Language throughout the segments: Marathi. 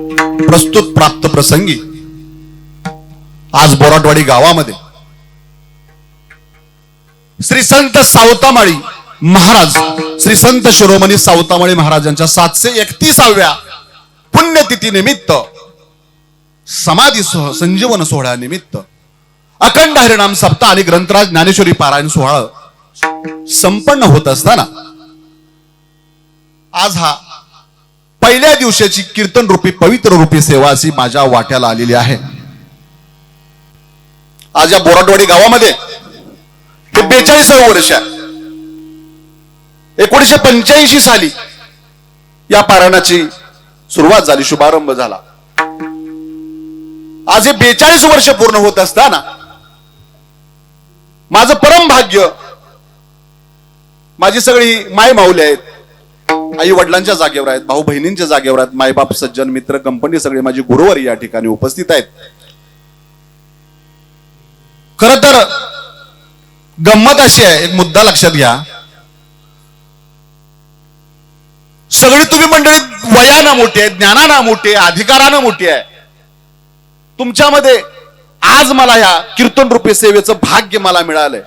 प्रस्तुत प्राप्त प्रसंगी आज बोराटवाडी गावामध्ये श्री संत सावतामाळी महाराज, श्री संत शिरोमणी सावतामाळी महाराजांच्या 731व्या पुण्यतिथी निमित्त समाधी संजीवन सोहळ्यानिमित्त अखंड हरिनाम सप्ताह आणि ग्रंथराज ज्ञानेश्वरी पारायण सोहळा संपन्न होत असताना आज हा पहिल्या दिवसाची कीर्तन रूपी पवित्र रूपी सेवा अशी माझ्या वाट्याला आलेली आहे. आज या बोराटवाडी गावामध्ये 42 वर्ष 1985 साली या पारायणाची सुरुवात झाली, शुभारंभ झाला. आज हे 42 वर्ष पूर्ण होत असताना माझं परम भाग्य, माझी सगळी माय माऊली आहेत, आई वडिलांच्या जागेवर आहेत, भाऊ बहिणींच्या जागेवर आहेत, मायबाप सज्जन मित्र कंपनी सगळे माझी गुरुवर या ठिकाणी उपस्थित आहेत. खर तर गंमत अशी आहे, एक मुद्दा लक्षात घ्या. सगळी तुम्ही मंडळी वयानं मोठी आहे, ज्ञानानं मोठी आहे, अधिकारानं मोठी आहे. तुमच्यामध्ये आज मला या कीर्तन रूपी सेवेचं भाग्य मला मिळालंय.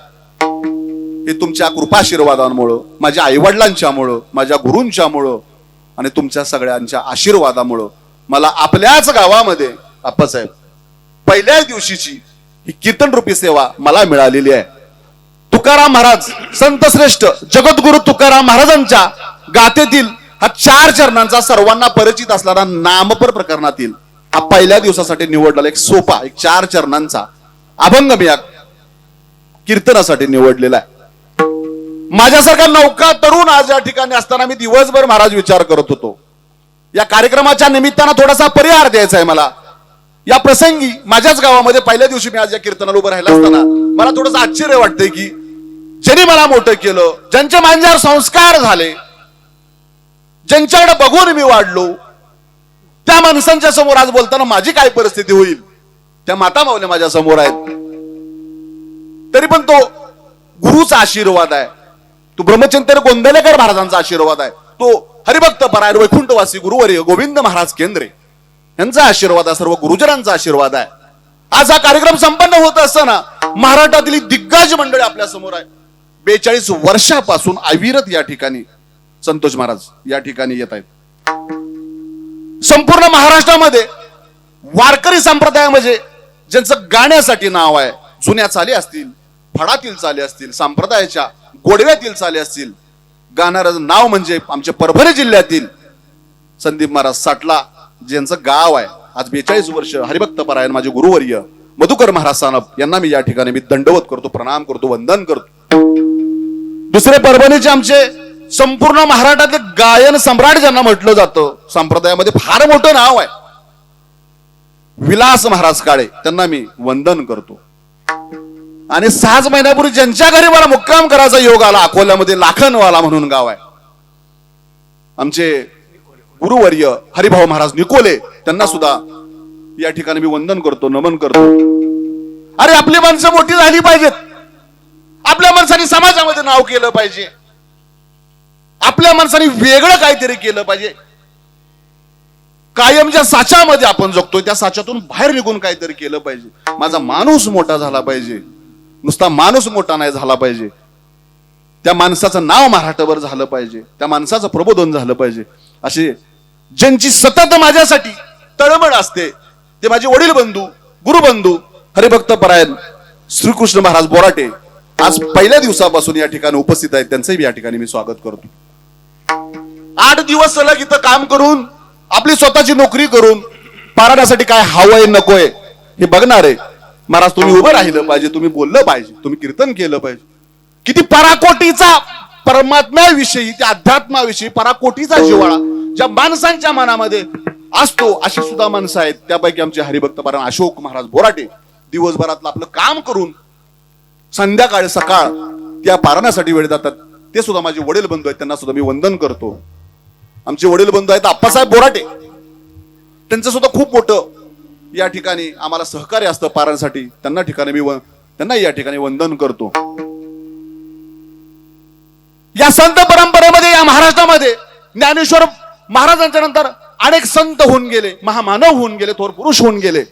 हे तुमच्या कृपाशीर्वादांमुळं, माझ्या आईवडिलांच्यामुळं, माझ्या गुरूंच्यामुळं आणि तुमच्या सगळ्यांच्या आशीर्वादामुळं मला आपल्याच गावामध्ये आप्पासाहेब पहिल्या दिवशीची ही कीर्तन रूपी सेवा मला मिळालेली आहे. तुकाराम महाराज, संत श्रेष्ठ जगद्गुरु तुकाराम महाराजांच्या गाथेतील हा 4 चरणांचा सर्वांना परिचित असणारा नामपर प्रकरणातील हा पहिल्या दिवसासाठी निवडलेला एक सोपा, एक 4 चरणांचा अभंग मी या कीर्तनासाठी निवडलेला आहे. माझ्यासारखा नौका तरुण आज या ठिकाणी असताना मी दिवसभर महाराज विचार करत होतो, या कार्यक्रमाच्या निमित्तानं थोडासा परिहार द्यायचा आहे मला. या प्रसंगी माझ्याच गावामध्ये पहिल्या दिवशी मी आज या कीर्तनाला उभं राहिला असताना मला थोडंसं आश्चर्य वाटतंय की ज्यांनी मला मोठं केलं, ज्यांच्या माझ्यावर संस्कार झाले, ज्यांच्याकडे बघून मी वाढलो, त्या माणसांच्या समोर आज बोलताना माझी काय परिस्थिती होईल. त्या माता माऊल्या माझ्या समोर आहेत, तरी पण तो गुरुचा आशीर्वाद आहे, तो ब्रह्मचंद्र गोंदलेकर महाराजांचा आशीर्वाद आहे, तो हरिभक्त परायण वैकुंठवासी गुरुवर्य गोविंद महाराज केंद्रे यांचा आशीर्वाद आहे, सर्व गुरुजनांचा आशीर्वाद आहे. आज हा कार्यक्रम संपन्न होत असताना महाराष्ट्रातील दिग्गज मंडळी आपल्या समोर आहे. 42 वर्षापासून अविरत या ठिकाणी संतोष महाराज या ठिकाणी येत आहेत. संपूर्ण महाराष्ट्रामध्ये वारकरी संप्रदाय म्हणजे ज्यांचं गाण्यासाठी नाव आहे, जुन्या चाली असतील, फडातील चाली असतील, संप्रदायाच्या गोडव्यातील चाली असतील, गाणारं नाव म्हणजे आमच्या परभणी जिल्ह्यातील संदीप महाराज साटला ज्यांचं गाव आहे. आज 42 वर्ष हरिभक्त परायण माझे गुरुवर्य मधुकर महाराज सानप यांना मी या ठिकाणी मी दंडवत करतो, प्रणाम करतो, वंदन करतो. दुसरे परभणीचे आमचे संपूर्ण महाराष्ट्रातले गायन सम्राट ज्यांना म्हटलं जातं, संप्रदायामध्ये फार मोठं नाव आहे, विलास महाराज काळे, त्यांना मी वंदन करतो. आणि 6 महिन्यापूर्वी ज्यांच्या घरी मला मुक्काम करायचा योग आला, अकोल्यामध्ये लाखनवाला म्हणून गाव आहे, आमचे गुरुवर्य हरिभाऊ महाराज निकोले, त्यांना सुद्धा या ठिकाणी मी वंदन करतो, नमन करतो. अरे आपली माणसं मोठी झाली पाहिजेत, आपल्या माणसाने समाजामध्ये नाव केलं पाहिजे, आपल्या माणसाने वेगळं काहीतरी केलं पाहिजे. कायम ज्या साच्यामध्ये आपण जगतोय त्या साच्यातून बाहेर निघून काहीतरी केलं पाहिजे. माझा माणूस मोठा झाला पाहिजे, नुसता माणूस मोठा नाही झाला पाहिजे, त्या माणसाचं नाव महाराष्ट्रभर झालं पाहिजे, त्या माणसाचं प्रबोधन झालं पाहिजे. असे ज्यांची सतत माझ्यासाठी तळमळ असते ते माझे वडील बंधू, गुरुबंधू, हरिभक्त परायण श्रीकृष्ण महाराज बोराटे आज पहिल्या दिवसापासून या ठिकाणी उपस्थित आहेत. त्यांचंही या ठिकाणी मी स्वागत करतो. 8 दिवस सलग इथं काम करून, आपली स्वतःची नोकरी करून पारायणासाठी काय हवंय नकोय हे बघणार आहे. महाराज तुम्ही उभं राहिलं पाहिजे, तुम्ही बोललं पाहिजे, तुम्ही कीर्तन केलं पाहिजे. किती पराकोटीचा परमात्म्याविषयी, त्या अध्यात्माविषयी पराकोटीचा जिव्हाळा ज्या माणसांच्या मनामध्ये असतो अशी सुद्धा माणसं आहेत. त्यापैकी आमचे हरिभक्त परायण अशोक महाराज बोराटे दिवसभरातलं आपलं काम करून संध्याकाळी सकाळ त्या पारायणासाठी वेळ जातात. ते सुद्धा माझे वडील बंधू आहेत, त्यांना सुद्धा मी वंदन करतो. आमचे वडील बंधू आहेत आप्पासाहेब बोराटे, त्यांचं सुद्धा खूप मोठं या ठिकाणी आम्हाला सहकार्य असतं पारायणासाठी. त्यांना या ठिकाणी वंदन करतो. या संत परंपरेमध्ये, या महाराष्ट्रामध्ये ज्ञानेश्वर महाराजांच्या नंतर अनेक संत होऊन गेले, महामानव होऊन गेले, थोर पुरुष होऊन गेले.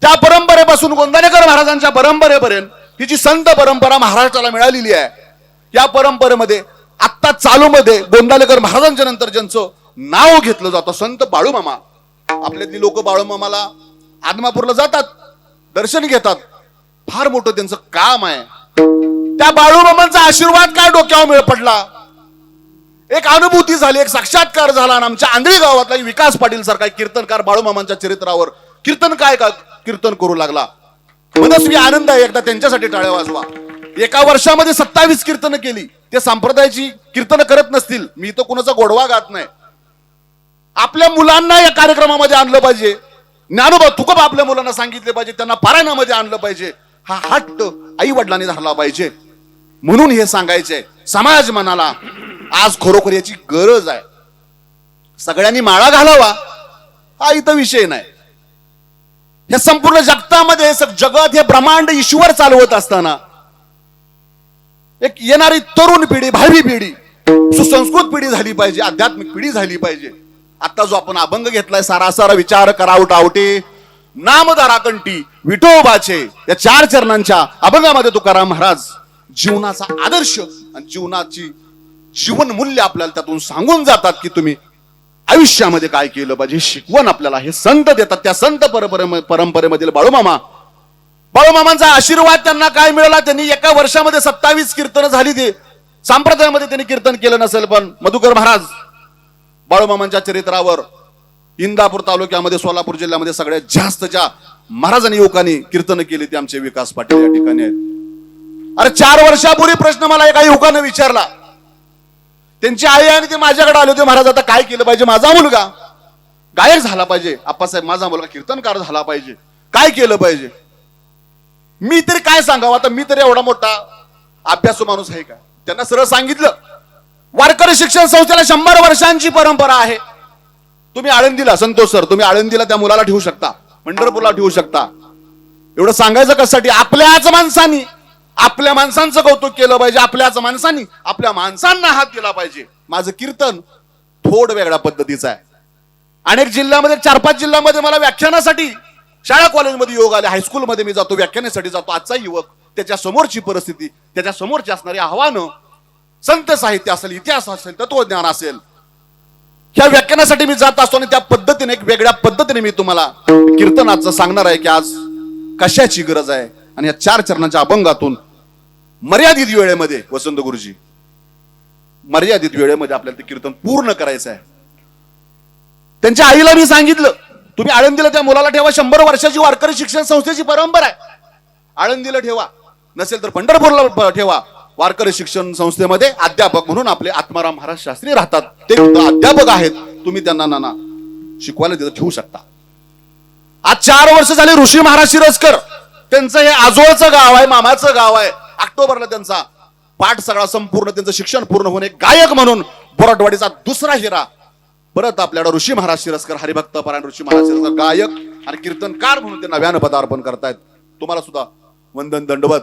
त्या परंपरेपासून गोंदाणेकर महाराजांच्या परंपरेपर्यंत ही जी संत परंपरा महाराष्ट्राला मिळालेली आहे, या परंपरेमध्ये आत्ता चालूमध्ये गोंदाणेकर महाराजांच्या नंतर ज्यांचं नाव घेतलं जातं संत बाळूमामा. आपल्यातली लोक बाळूमामाला आदमापूरला जातात, दर्शन घेतात. फार मोठं त्यांचं काम आहे. त्या बाळूमामांचा आशीर्वाद काय डोक्यावर पडला, एक अनुभूती झाली, एक साक्षात्कार झाला. आणि आमच्या आंधळी गावातला विकास पाटील सारखा कीर्तनकार बाळूमामांच्या चरित्रावर कीर्तन करू लागला. मनस्वी आनंद आहे. एकदा त्यांच्यासाठी टाळ्या वाजवा. एका वर्षामध्ये 27 कीर्तन केली. ते संप्रदायाची कीर्तन करत नसतील, मी तर कुणाचा गोडवा गात नाही. आपल्या मुलांना या कार्यक्रमामध्ये आणलं पाहिजे. ज्ञानोबा तुकोब आपल्या मुलांना सांगितले पाहिजे, त्यांना पारायणामध्ये आणलं पाहिजे. हा हट्ट आई वडिलांनी धरला पाहिजे. म्हणून हे सांगायचंय समाज मनाला आज खरोखर याची गरज आहे. सगळ्यांनी माळा घालावा हा इथं विषय नाही. या संपूर्ण जगतामध्ये जगत हे ब्रह्मांड ईश्वर चालवत असताना एक येणारी तरुण पिढी, भावी पिढी, सुसंस्कृत पिढी झाली पाहिजे, आध्यात्मिक पिढी झाली पाहिजे. आता जो आपण अभंग घेतलाय, सारासार विचार करावट आवटे नामधारा कंठी विठोबाचे, या 4 चरणांच्या अभंगामध्ये तुकाराम महाराज जीवनाचा आदर्श आणि जीवन मूल्य आपल्याला त्यातून सांगून जातात की तुम्ही आयुष्यामध्ये काय केलं पाहिजे. शिकवण आपल्याला हे संत देतात. त्या संत परंपरेमधील बाळूमामांचा आशीर्वाद त्यांना काय मिळाला, त्यांनी एका वर्षामध्ये 27 कीर्तन झाली. ते संप्रदायामध्ये त्यांनी कीर्तन केलं नसेल, पण मधुकर महाराज बाळूमामांच्या चरित्रावर इंदापूर तालुक्यामध्ये, सोलापूर जिल्ह्यामध्ये सगळ्यात जास्त ज्या महाराजांनी युवकांनी कीर्तन केली ते आमचे विकास पाटील या ठिकाणी आहेत. अरे 4 वर्षापूर्वी प्रश्न मला एका युवकानं विचारला. त्यांची आई आणि ते माझ्याकडे आले होते, महाराज आता काय केलं पाहिजे, माझा मुलगा गायक झाला पाहिजे, आप्पासाहेब माझा मुलगा कीर्तनकार झाला पाहिजे, काय केलं पाहिजे. मी तरी काय सांगावं, आता मी तरी एवढा मोठा अभ्यासू माणूस आहे का. त्यांना सरळ सांगितलं, वारकरी शिक्षण संस्थेला 100 वर्षांची परंपरा आहे. तुम्ही आळंदीला, संतोष सर तुम्ही आळंदीला त्या मुलाला ठेवू शकता, पंढरपूरला ठेवू शकता. एवढं सांगायचं कशासाठी, आपल्याच माणसांनी आपल्या माणसांचं कौतुक केलं पाहिजे, आपल्याच माणसांनी आपल्या माणसांना हात दिला पाहिजे. माझं कीर्तन थोडं वेगळ्या पद्धतीचं आहे. अनेक जिल्ह्यामध्ये, 4-5 जिल्ह्यामध्ये मला व्याख्यानासाठी शाळा कॉलेजमध्ये योग आले, हायस्कूलमध्ये मी जातो, व्याख्यानासाठी जातो. आजचा युवक, त्याच्या समोरची परिस्थिती, त्याच्या समोरची असणारी आव्हानं, संत साहित्य असेल, इतिहास असेल, तत्वज्ञान असेल, ह्या व्याख्यानासाठी मी जात असतो. आणि त्या पद्धतीने, एक वेगळ्या पद्धतीने मी तुम्हाला कीर्तनाचं सांगणार आहे की आज कशाची गरज आहे. आणि या 4 चरणाच्या अभंगातून मर्यादित वेळेमध्ये, वसंत गुरुजी मर्यादित वेळेमध्ये आपल्याला ते कीर्तन पूर्ण करायचं आहे. त्यांच्या आईला मी सांगितलं, तुम्ही आळंदीला त्या मुलाला ठेवा, 100 वर्षाची वारकरी शिक्षण संस्थेची परंपरा आहे, आळंदीला ठेवा, नसेल तर पंढरपूरला ठेवा. वारकरी शिक्षण संस्थेमध्ये अध्यापक म्हणून आपले आत्माराम महाराज शास्त्री राहतात, ते अध्यापक आहेत, तुम्ही त्यांना नाना शिकवायला तिथं ठेवू शकता. आज 4 वर्ष झाले ऋषी महाराज शिरस्कर, त्यांचं हे आजोळचं गाव आहे, मामाचं गाव आहे. ऑक्टोबरला त्यांचा पाठ सगळा संपूर्ण, त्यांचं शिक्षण पूर्ण होणे, गायक म्हणून बोराटवाडीचा दुसरा हिरा परत आपल्याला ऋषी महाराज शिरस्कर, हरिभक्त परायण ऋषी महाराज शिरस्कर गायक आणि कीर्तनकार म्हणून ते नव्यानं पदार्पण करतायत. तुम्हाला सुद्धा वंदन दंडवत.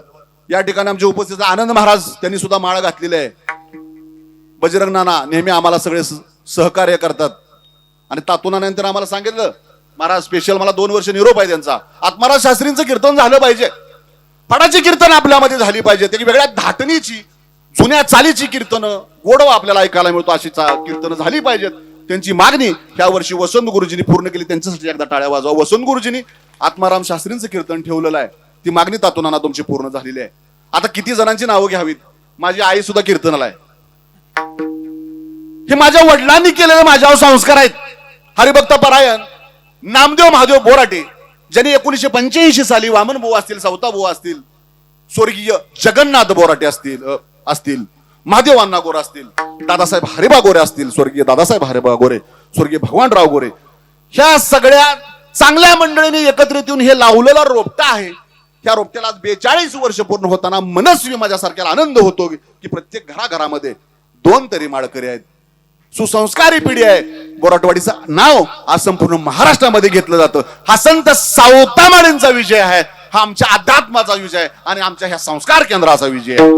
या ठिकाणी आमचे उपस्थित आनंद महाराज, त्यांनी सुद्धा माळ घातलेली आहे. बजरंग नाना नेहमी आम्हाला सगळे सहकार्य करतात. आणि तातुनानंतर आम्हाला सांगितलं, महाराज स्पेशल मला 2 वर्ष निरोप आहे त्यांचा, आत्माराज शास्त्रींचं कीर्तन झालं पाहिजे, फडाची कीर्तन आपल्यामध्ये झाली पाहिजे, त्याची वेगळ्या धाटणीची, जुन्या चालीची कीर्तनं, गोडवा आपल्याला ऐकायला मिळतो अशी कीर्तनं झाली पाहिजेत. त्यांची मागणी ह्या वर्षी वसंत गुरुजींनी पूर्ण केली, त्यांच्यासाठी एकदा टाळ्या वाजवा. वसंत गुरुजींनी आत्माराम शास्त्रींचं कीर्तन ठेवलेलं आहे, ती मागणी तातुनाना तुमची पूर्ण झालेली आहे. आता किती जणांची नावं घ्यावीत. माझी आई सुद्धा कीर्तनाला आहे. हे माझ्या वडिलांनी केलेले माझ्यावर संस्कार आहेत. हरिभक्त परायण नामदेव महादेव बोराटे, ज्यांनी 1985 साली वामन बुवा असतील, सवता बुवा असतील, स्वर्गीय जगन्नाथ बोराटे असतील, महादेव अण्णा गोरे असतील, दादासाहेब हरिबा गोरे असतील, स्वर्गीय दादासाहेब हरिबा गोरे, स्वर्गीय भगवानराव गोरे, ह्या सगळ्या चांगल्या मंडळींनी एकत्रित येऊन हे लावलेला रोपटा आहे. ह्या रोपट्याला 42 वर्ष पूर्ण होताना मनस्वी माझ्यासारख्याला आनंद होतो की प्रत्येक घराघरामध्ये 2 तरी माळकरी आहेत. सुसंस्कारी पिढी आहे. बोराटवाडीचं नाव आज संपूर्ण महाराष्ट्रामध्ये घेतलं जातं. हा संत सावतामाळींचा विजय आहे, हा आमच्या अध्यात्माचा विजय आहे आणि आमच्या ह्या संस्कार केंद्राचा विजय आहे.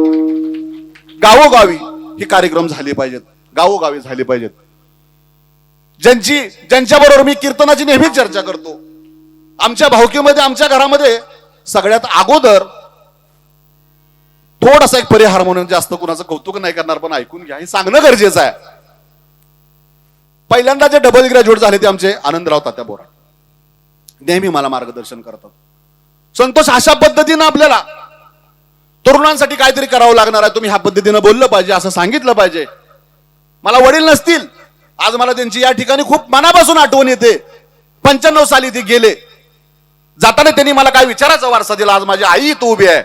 गावोगावी हे कार्यक्रम झाले पाहिजेत, गावोगावी झाले पाहिजेत. ज्यांच्याबरोबर मी कीर्तनाची नेहमीच चर्चा करतो, आमच्या भावकीमध्ये, आमच्या घरामध्ये सगळ्यात अगोदर थोडासा एक परिहार म्हणून, जास्त कुणाचं कौतुक नाही करणार पण ऐकून घ्या, हे सांगणं गरजेचं आहे. पहिल्यांदा जे डबल ग्रॅज्युएट झाले ते आमचे आनंदराव तात्या बोराट नेहमी मला मार्गदर्शन करतात. संतोष, अशा पद्धतीनं आपल्याला तरुणांसाठी काहीतरी करावं लागणार आहे, तुम्ही ह्या पद्धतीनं बोललं पाहिजे, असं सांगितलं पाहिजे. मला वडील नसतील, आज मला त्यांची या ठिकाणी खूप मनापासून आठवण येते. 95 साली ते गेले, जाताना त्यांनी मला काय विचाराचा वारसा दिला. आज माझी आई इथं उभी आहे,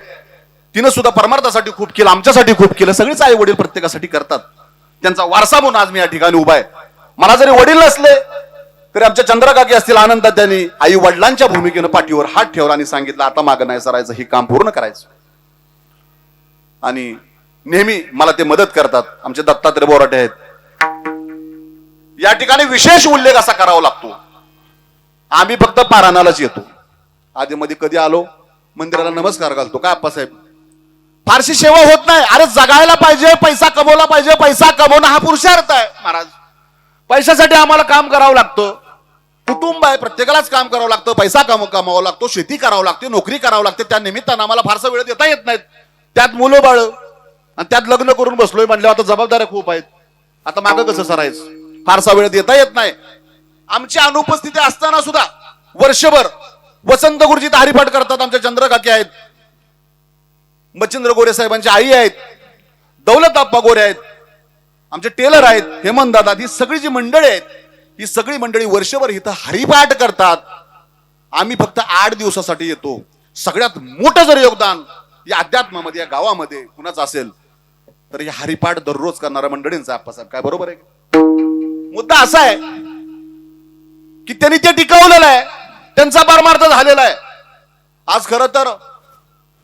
तिनं सुद्धा परमार्थासाठी खूप केलं, आमच्यासाठी खूप केलं. सगळीच आई वडील प्रत्येकासाठी करतात, त्यांचा वारसा म्हणून आज मी या ठिकाणी उभा आहे. मला जरी वडील नसले तरी आमच्या चंद्रकाकी असतील, आनंदात त्यांनी आई वडिलांच्या भूमिकेनं पाठीवर हात ठेवला आणि सांगितलं, आता मागं नाही सरायचं, हे काम पूर्ण करायचं. आणि नेहमी मला ते मदत करतात. आमचे दत्तात्रय बोराटे आहेत. या ठिकाणी विशेष उल्लेख असा करावा लागतो, आम्ही फक्त पारायणालाच येतो, आधी मध्ये कधी आलो मंदिराला नमस्कार घालतो. काय आप्पासाहेब, फारशी सेवा होत नाही. अरे जगायला पाहिजे, पैसा कमवला पाहिजे, पैसा कमवणं हा पुरुषार्थ आहे महाराज. पैशासाठी आम्हाला काम करावं लागतं, कुटुंब आहे, प्रत्येकालाच काम करावं लागतं, पैसा कमवावा लागतो, शेती करावं लागते, नोकरी करावं लागते. त्या निमित्तानं आम्हाला फारसा वेळ देता येत नाहीत. त्यात मुलं बाळ आणि त्यात लग्न करून बसलोय म्हणल्यावर आता जबाबदाऱ्या खूप आहेत. आता मागं कसं सरायचं, फारसा वेळ देता येत नाही. आमची अनुपस्थिती असताना सुद्धा वर्षभर वसंत गुरुजी हरिपाठ करतात. आमच्या चंद्रकाकी आहेत, मच्छिंद्र गोरे साहेबांची आई आहेत, दौलत आप्पा गोरे आहेत, आमचे टेलर आहेत, हेमंत दादा, ही सगळी जी मंडळी आहेत, ही सगळी मंडळी वर्षभर इथं हरिपाठ करतात. आम्ही फक्त 8 दिवसासाठी येतो. सगळ्यात मोठं जर योगदान या अध्यात्मामध्ये, या गावामध्ये कुणाचं असेल तर हे हरिपाठ दररोज करणाऱ्या मंडळींचा. आप्पासाहेब काय बरोबर आहे? मुद्दा असा आहे की त्यांनी ते टिकवलेलं आहे, त्यांचा परमार्थ झालेला आहे. आज खरं तर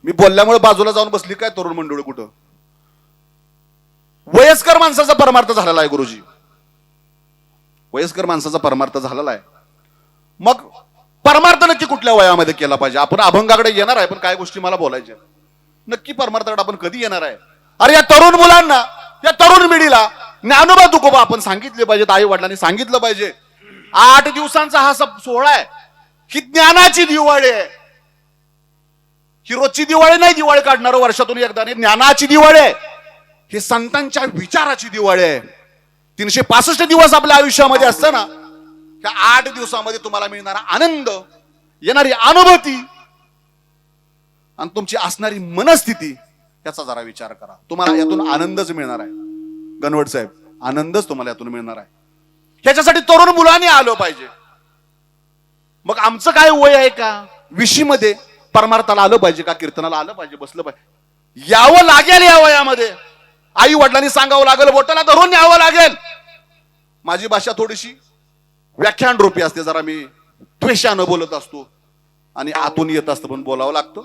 मी बोलल्यामुळे बाजूला जाऊन बसली काय तरुण मंडळी, कुठं वयस्कर माणसाचा परमार्थ झालेला आहे गुरुजी, वयस्कर माणसाचा परमार्थ झालेला आहे. मग परमार्थ नक्की कुठल्या वयामध्ये केला पाहिजे? आपण अभंगाकडे येणार आहे, पण काय गोष्टी मला बोलायच्या. नक्की परमार्थाकडे आपण कधी येणार आहे? अरे या तरुण मुलांना, या तरुण पिढीला ज्ञानोबा तुकोबा आपण सांगितले पाहिजेत, आई वडिलांनी सांगितलं पाहिजे. 8 दिवसांचा हा सोहळा आहे, ही ज्ञानाची दिवाळी आहे. ही रोजची दिवाळी नाही, दिवाळी काढणार वर्षातून एकदा, ज्ञानाची दिवाळी आहे. हे संतांच्या विचाराची दिवाळी आहे. 365 दिवस आपल्या आयुष्यामध्ये असतं ना, त्या 8 दिवसामध्ये तुम्हाला मिळणारा आनंद, येणारी अनुभूती आणि तुमची असणारी मनस्थिती याचा जरा विचार करा. तुम्हाला यातून आनंदच मिळणार आहे गणवट साहेब, आनंदच तुम्हाला यातून मिळणार आहे. ह्याच्यासाठी तरुण मुलांनी आलं पाहिजे. मग आमचं काय वय आहे का? विशीमध्ये परमार्थाला आलं पाहिजे का? कीर्तनाला आलं पाहिजे, बसलं पाहिजे, यावं लागेल. या वयामध्ये आई वडिलांनी सांगावं लागेल, बोटाला धरून यावं लागेल. माझी भाषा थोडीशी व्याख्यान रूपी असते, जरा मी द्वेषानं बोलत असतो आणि आतून येत असतं, पण बोलावं लागतं.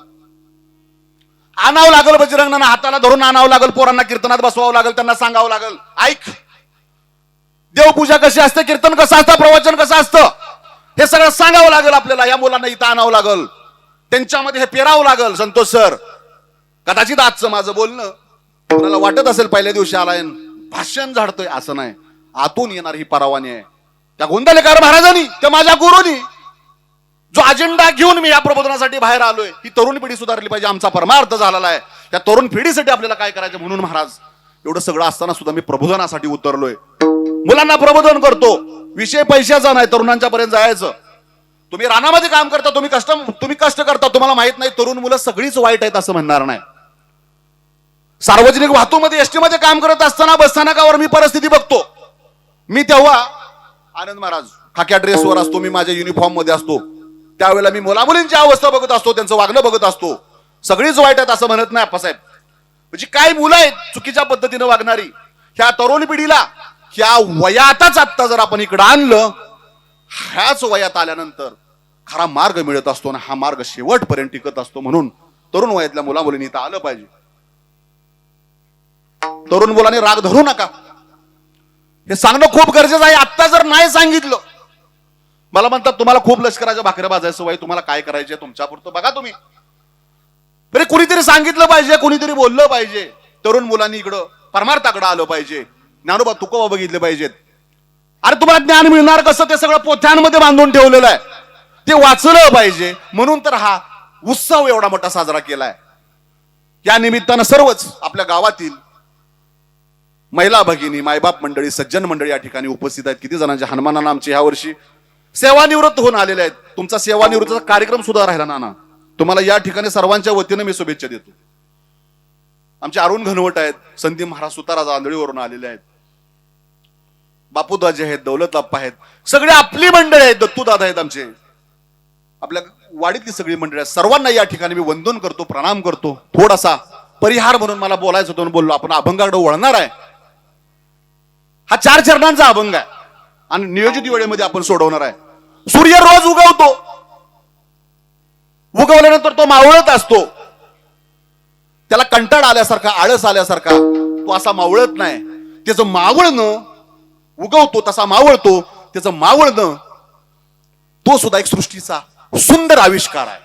आणावं लागल, बजरंगांना हाताला धरून आणावं लागल, पोरांना कीर्तनात बसवावं लागल, त्यांना सांगावं लागल, ऐक देवपूजा कशी असते, कीर्तन कसं असतं, प्रवचन कसं असतं, हे सगळं सांगावं लागेल आपल्याला. या मुलांना इथं आणावं लागल, त्यांच्यामध्ये हे पेरावं लागल. संतोष सर, कदाचित आजचं माझं बोलणं कोणाला वाटत असेल पहिल्या दिवशी आलाय भाषण झाडतोय, असं नाही. आतून येणार ही परवानी आहे त्या गोंदलेकर महाराजांनी, त्या माझ्या गुरुनी जो अजेंडा घेऊन मी या प्रबोधनासाठी बाहेर आलोय. ही तरुण पिढी सुधारली पाहिजे, आमचा परमार्थ झालेला आहे. त्या तरुण पिढीसाठी आपल्याला काय करायचं, म्हणून महाराज एवढं सगळं असताना सुद्धा मी प्रबोधनासाठी उतरलोय. मुलांना प्रबोधन करतो. विषय पैशाचा नाही, तरुणांच्या पर्यंत जायचं. तुम्ही रानामध्ये काम करता, तुम्ही कष्ट करता, तुम्हाला माहित नाही तरुण मुलं सगळीच वाईट आहेत असं म्हणणार नाही. सार्वजनिक वाहतूकमध्ये, एसटी मध्ये काम करत असताना बसस्थानकावर मी परिस्थिती बघतो. मी तेव्हा आनंद महाराज खाक्या ड्रेसवर असतो, मी माझ्या युनिफॉर्म मध्ये असतो, त्यावेळेला मी मुला मुलींची अवस्था बघत असतो, त्यांचं वागणं बघत असतो. सगळीच वाईट आहेत असं म्हणत नाही आप्पासाहेब. म्हणजे काय मुलं आहेत चुकीच्या पद्धतीनं वागणारी. ह्या तरुण पिढीला ह्या वयातच आत्ता जर आपण इकडं आणलं, ह्याच वयात आल्यानंतर खरा मार्ग मिळत असतो ना, हा मार्ग शेवटपर्यंत टिकत असतो. म्हणून तरुण वयातल्या मुला मुलींनी इथं आलं पाहिजे. तरुण मुलांनी राग धरू नका, हे सांगणं खूप गरजेचं आहे. आत्ता जर नाही सांगितलं, मला म्हणतात तुम्हाला खूप लष्कराच्या भाकऱ्या भाजायचं वय, तुम्हाला काय करायचे तुमच्यापुरतं बघा तुम्ही. तरी कुणीतरी सांगितलं पाहिजे, कुणीतरी बोललं पाहिजे. तरुण मुलांनी इकडं परमार्थाकडे आलं पाहिजे, ज्ञानोबा तुकोबा बघितले पाहिजेत. अरे तुम्हाला ज्ञान मिळणार कसं? ते सगळं पोथ्यांमध्ये बांधून ठेवलेलं आहे, ते वाचलं पाहिजे म्हणून तर हा उत्सव एवढा मोठा साजरा केलाय. या निमित्तानं सर्वच आपल्या गावातील महिला भगिनी, मायबाप मंडळी, सज्जन मंडळी या ठिकाणी उपस्थित आहेत. किती जणांच्या हनुमानानं आमचे ह्या वर्षी सेवानिवृत्त होऊन आलेले आहेत. तुमचा सेवानिवृत्तीचा कार्यक्रम सुद्धा राहिला नाना. तुम्हाला या ठिकाणी सर्वांच्या वतीनं मी शुभेच्छा देतो. आमचे अरुण घनवट आहेत, संदीप महाराज सुताराज आंधळीवरून आलेले आहेत, बापूदाजी आहेत, दौलतप्पा आहेत, सगळे आपली मंडळी आहेत, दत्तूदादा आहेत, आमचे आपल्या वाडीतली सगळी मंडळी आहेत. सर्वांना या ठिकाणी मी वंदन करतो, प्रणाम करतो. थोडासा परिहार म्हणून मला बोलायचं होतं, बोललो. आपण अभंगाकडे वळणार आहे. हा 4 चरणांचा अभंग आहे आणि नियोजित वेळेमध्ये आपण सोडवणार आहे. सूर्य रोज उगवतो, उगवल्यानंतर तो मावळत असतो. त्याला कंटाळा आल्यासारखा, आळस आल्यासारखा तो असा मावळत नाही. त्याचं मावळणं, उगवतो तसा मावळतो, त्याचं मावळणं तो सुद्धा एक सृष्टीचा सुंदर आविष्कार आहे.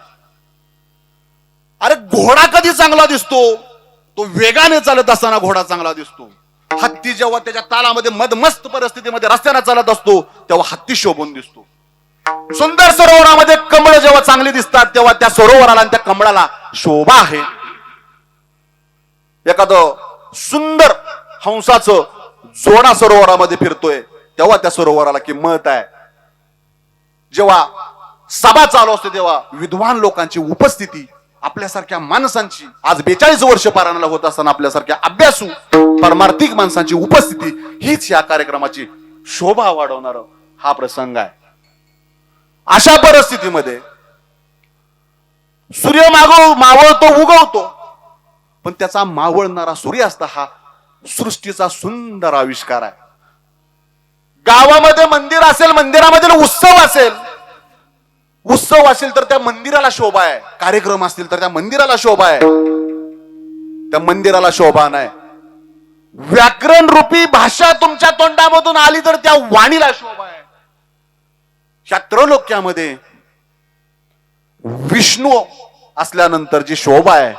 अरे घोडा कधी चांगला दिसतो? तो वेगाने चालत असताना घोडा चांगला दिसतो. हत्ती जेव्हा त्याच्या तालामध्ये मदमस्त परिस्थितीमध्ये रस्त्याने चालत असतो तेव्हा हत्ती शोभून दिसतो. सुंदर सरोवरामध्ये कमळ जेव्हा चांगली दिसतात तेव्हा त्या सरोवराला आणि त्या कमळाला शोभा आहे. एखादं सुंदर हंसाचं जोडा सरोवरामध्ये फिरतोय तेव्हा त्या सरोवराला किंमत आहे. जेव्हा सभा चालू असते तेव्हा विद्वान लोकांची उपस्थिती, आपल्यासारख्या माणसांची, आज 42 वर्ष पारायणाला होत असताना आपल्यासारख्या अभ्यासू परमार्थिक माणसांची उपस्थिती हीच या कार्यक्रमाची शोभा वाढवणार हा प्रसंग आहे. अशा परिस्थितीमध्ये सूर्य मावळतो, उगवतो, पण त्याचा मावळणारा सूर्यास्त हा सृष्टीचा सुंदर आविष्कार आहे. गावामध्ये मंदिर असेल, मंदिरामध्ये उत्सव असेल तर त्या मंदिराला शोभा आहे. कार्यक्रम असतील तर त्या मंदिराला शोभा आहे. त्या मंदिराला शोभा नाही. व्याकरण रूपी भाषा तुमच्या तोंडामधून आली तर त्या वाणीला शोभा आहे. ह्या त्रैलोक्यामध्ये विष्णू असल्यानंतर जी शोभा आहे,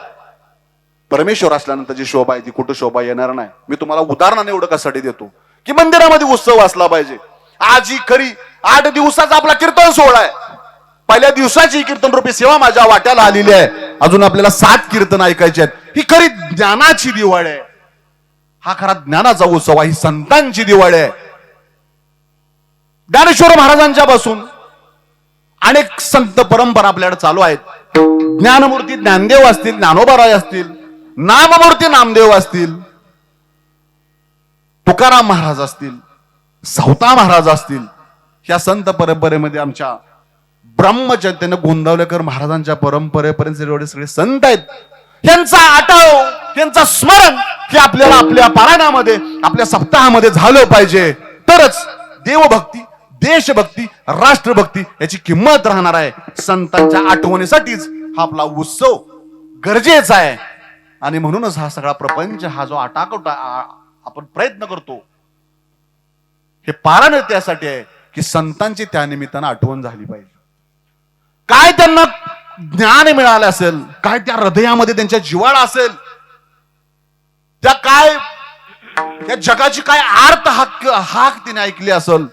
परमेश्वर असल्यानंतर जी शोभा आहे, ती कुठं शोभा येणार नाही. मी तुम्हाला उदाहरणाने एवढं कशासाठी देतो की मंदिरामध्ये उत्सव असला पाहिजे. आज ही खरी 8 दिवसाचा आपला कीर्तन सोहळा आहे. पहिल्या दिवसाची कीर्तन रूपी सेवा माझ्या वाट्याला आलेली आहे. अजून आपल्याला 7 कीर्तन ऐकायचे आहेत. ही खरी ज्ञानाची दिवाळी आहे. हा खरा ज्ञानाचा उत्सव आहे. ही संतांची दिवाळी आहे. ज्ञानेश्वर महाराजांच्या पासून अनेक संत परंपरा आपल्याकडे चालू आहेत. ज्ञानमूर्ती ज्ञानदेव असतील, ज्ञानोबाराय असतील, नाममूर्ती नामदेव असतील, तुकाराम महाराज असतील, सावता महाराज असतील. ह्या संत परंपरेमध्ये आमच्या ब्रह्मचैतन्य गोंदावलेकर महाराजांच्या परंपरेपर्यंत एवढे सगळे संत आहेत. यांचा आठव, यांचा स्मरण हे आपल्याला आपल्या पारायणामध्ये, आपल्या सप्ताहामध्ये झालं पाहिजे. तरच देवभक्ती, देशभक्ती, राष्ट्रभक्ती याची किंमत राहणार आहे. संतांच्या आठवणीसाठीच हा आपला उत्सव गरजेचा आहे. आणि म्हणूनच हा सगळा प्रपंच, हा जो आटाकोटा आपण प्रयत्न करतो, हे पारायण त्यासाठी आहे की संतांची त्या निमित्तानं आठवण झाली पाहिजे. काय त्यांना ज्ञान मिळालं असेल, काय त्या हृदयामध्ये त्यांच्या जिव्हाळा असेल, त्या काय त्या जगाची काय आर्त हाक तिने ऐकली असेल,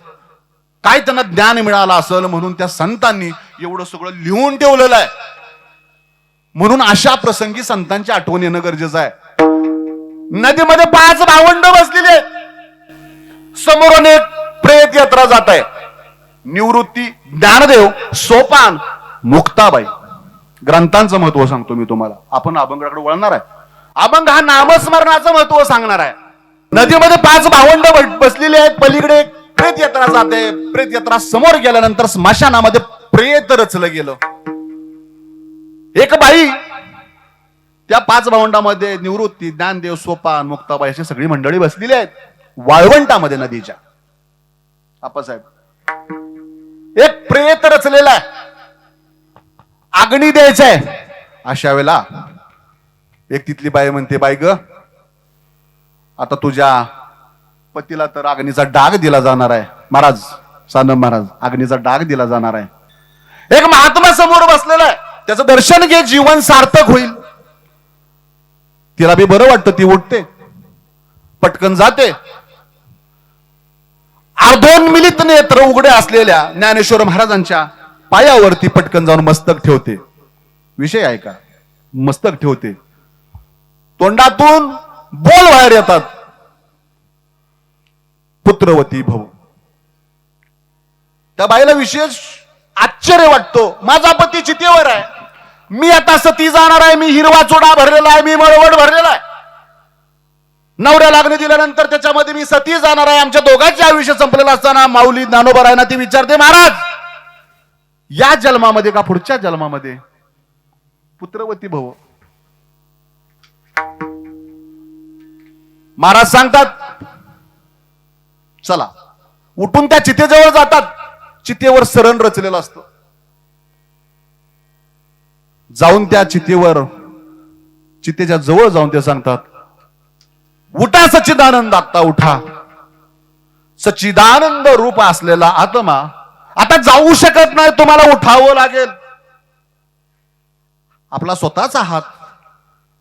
काय त्यांना ज्ञान मिळालं असेल, म्हणून त्या संतांनी एवढं सगळं लिहून ठेवलेलं आहे. म्हणून अशा प्रसंगी संतांची आठवण येणं गरजेचं आहे. नदीमध्ये 5 भावंड बसलेले आहेत. समोरून एक प्रेत यात्रा जात आहे. निवृत्ती, ज्ञानदेव, सोपान, मुक्ताबाई. ग्रंथांचं महत्व सांगतो मी तुम्हाला. आपण अभंगाकडे वळणार आहे. अभंग हा नामस्मरणाचं महत्व सांगणार आहे. नदीमध्ये 5 भावंड बसलेले आहेत. पलीकडे एक प्रेत यात्रा जाते. प्रेत यात्रा समोर गेल्यानंतर स्मशानामध्ये प्रेत रचलं गेलं. एक बाई त्या 5 भावंडामध्ये निवृत्ती, ज्ञानदेव, सोपान, मुक्ताबाई अशी सगळी मंडळी बसलेली आहेत वाळवंटामध्ये नदीच्या. आपासाहेब, एक प्रेत रचलेला आहे, अग्नी द्यायचंय. अशा वेळेला एक तिथली बाई म्हणते, बाई ग, आता तुझ्या पतीला तर अग्नीचा डाग दिला जाणार आहे. महाराज, सानप महाराज, अग्नीचा डाग दिला जाणार आहे. एक महात्मा समोर बसलेला आहे, त्याचं दर्शन घे, जीवन सार्थक होईल. तिला बी बरं वाटतं, ती उठते, पटकन जाते. अर्धोन्मिलित नेत्र उघडे असलेल्या ज्ञानेश्वर महाराजांच्या पायावरती पटकन जाऊन मस्तक ठेवते. विषय आहे का? मस्तक ठेवते. तोंडातून बोल बाहेर येतात, पुत्रवती भव. त्या बाईला विशेष आश्चर्य वाटतो. माझा पती चितेवर आहे, मी आता सती जाणार आहे, मी हिरवा चोडा भरलेला आहे, मी मळवट भरलेला आहे. नवऱ्या लागणे दिल्यानंतर त्याच्यामध्ये मी सती जाणार आहे. आमच्या दोघांचे आयुष्य संपलेलं असताना माऊली ज्ञानोबा ती विचारते, महाराज या जन्मामध्ये का पुढच्या जन्मामध्ये पुत्रवती भव? महाराज सांगतात चला. उठून त्या चितेजवळ जातात. चितेवर सरण रचलेलं असतं. जाऊन त्या चितेवर, चितेच्या जवळ जाऊन ते सांगतात, उठा सच्चिदानंद, आत्ता उठा. सच्चिदानंद रूप असलेला आत्मा आता जाऊ शकत नाही, तुम्हाला उठावं लागेल. आपला स्वतःचा हात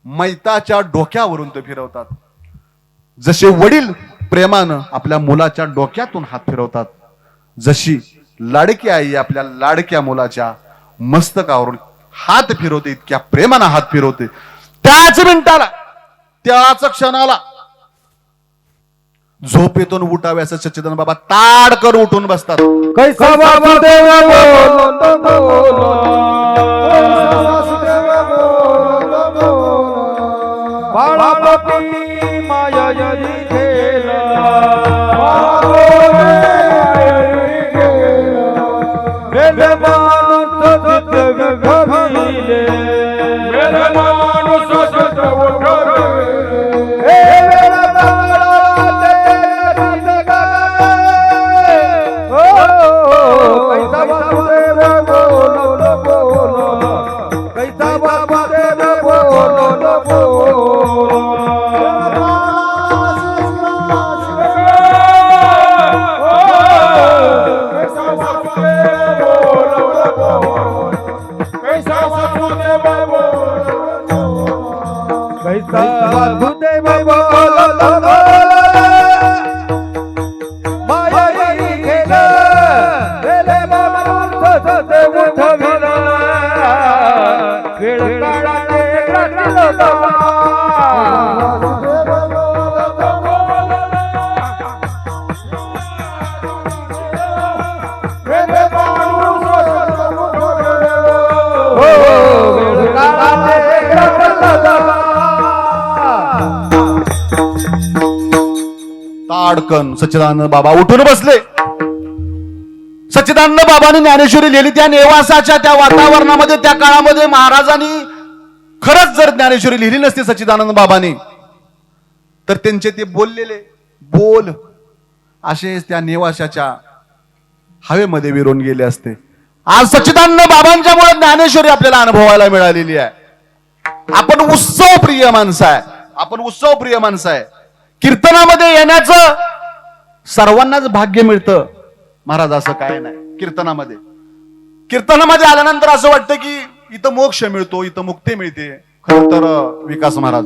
मैताच्या डोक्यावरून ते फिरवतात. जसे वडील प्रेमानं आपल्या मुलाच्या डोक्यातून हात फिरवतात, जशी लाडकी आई आपल्या लाडक्या मुलाच्या मस्तकावरून हात फिरवते, इतक्या प्रेमानं हात फिरवते. त्याच मिनिटाला, त्याच क्षणाला झोपेतून उठाव्याचं सच्चिदानंद बाबा ताडकर उठून बसतात. कैसा वासुदेव बोलो बाळापती माया जरी खेला, मेरे मानुस सत गभीले, मेरे मानुस सत गभीले, हे मेरा बाळा कैसा वासुदेव बोलो बोलो, कैसा वासुदेव बोलो बोलो. कैसा वासुदेव बोलो माया खेला, वेले मानुस सत उठविला, वेळ काळाने ग्रसिला. ताडकन सच्चिदानंद बाबा उठून बसले. सच्चिदानंद बाबांनी ज्ञानेश्वरी लिहिली. त्या नेवासाच्या त्या वातावरणामध्ये, त्या काळामध्ये महाराजांनी खरंच जर ज्ञानेश्वरी लिहिली नसती सच्चिदानंद बाबांनी, तर त्यांचे ते बोललेले बोल असे त्या नेवासाच्या हवेमध्ये विरून गेले असते. आज सच्चिदानंद बाबांच्यामुळे ज्ञानेश्वरी आपल्याला अनुभवायला मिळालेली आहे. आपण उत्सव प्रिय माणसं आहे, आपण उत्सव प्रिय माणसं आहे. कीर्तनामध्ये येण्याचं सर्वांनाच भाग्य मिळतं महाराज, असं काय नाही. कीर्तनामध्ये आल्यानंतर असं वाटतं की इथं मोक्ष मिळतो, इथं मुक्ती मिळते. खरं तर विकास महाराज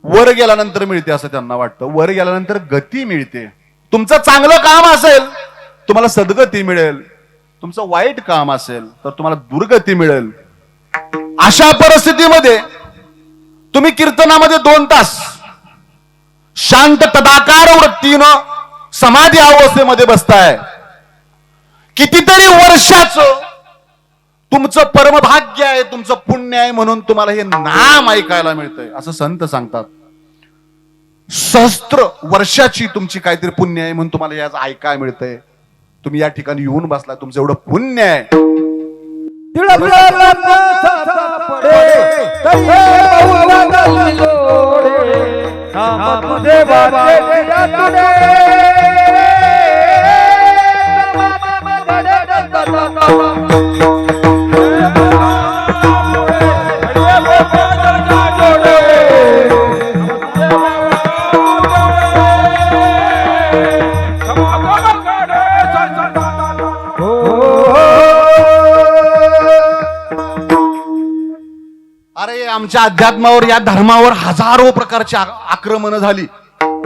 वर गेल्यानंतर मिळते असं त्यांना वाटतं. वर गेल्यानंतर गती मिळते. तुमचं चांगलं काम असेल तुम्हाला सद्गती मिळेल, तुमचं वाईट काम असेल तर तुम्हाला दुर्गती मिळेल. अशा परिस्थितीमध्ये तुम्ही कीर्तनामध्ये 2 तास शांत तदाकार वृत्तीनं समाधी अवस्थेमध्ये बसताय. कितीतरी वर्षाचं तुमचं परमभाग्य आहे, तुमचं पुण्य आहे, म्हणून तुम्हाला हे नाम ऐकायला मिळतंय असं संत सांगतात. सहस्त्र वर्षाची तुमची काहीतरी पुण्य आहे म्हणून तुम्हाला याच ऐकायला मिळतंय. तुम्ही या ठिकाणी येऊन बसला, तुमचं एवढं पुण्य आहे. अरे आमच्या अध्यात्मावर, या धर्मावर हजारो प्रकारची आक्रमण झाली.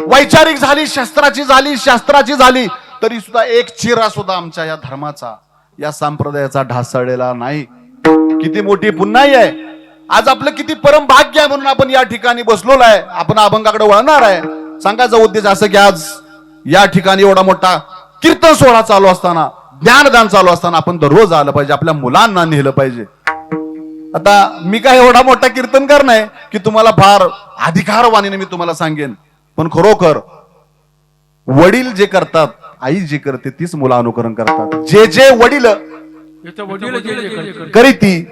वैचारिक झाली, शास्त्राची झाली तरी सुद्धा एक चिरा सुद्धा आमच्या या धर्माचा, या संप्रदायाचा ढासळलेला नाही. किती मोठी पुन्हाई आहे. आज आपलं किती परम भाग्य आहे म्हणून आपण या ठिकाणी बसलोला आहे. आपण अभंगाकडे वळणार आहे. सांगायचा उद्देश असं की आज या ठिकाणी एवढा मोठा कीर्तन सोहळा चालू असताना, ज्ञानदान चालू असताना आपण दररोज आलं पाहिजे, आपल्या मुलांना नेलं पाहिजे. आता मी काय एवढा मोठा कीर्तनकार नाही की तुम्हाला फार अधिकारवाणीने मी तुम्हाला सांगेन, पण खरोखर वडील जे करतात, आई जे करते तीच मुलं अनुकरण करतात. जे वडील करीती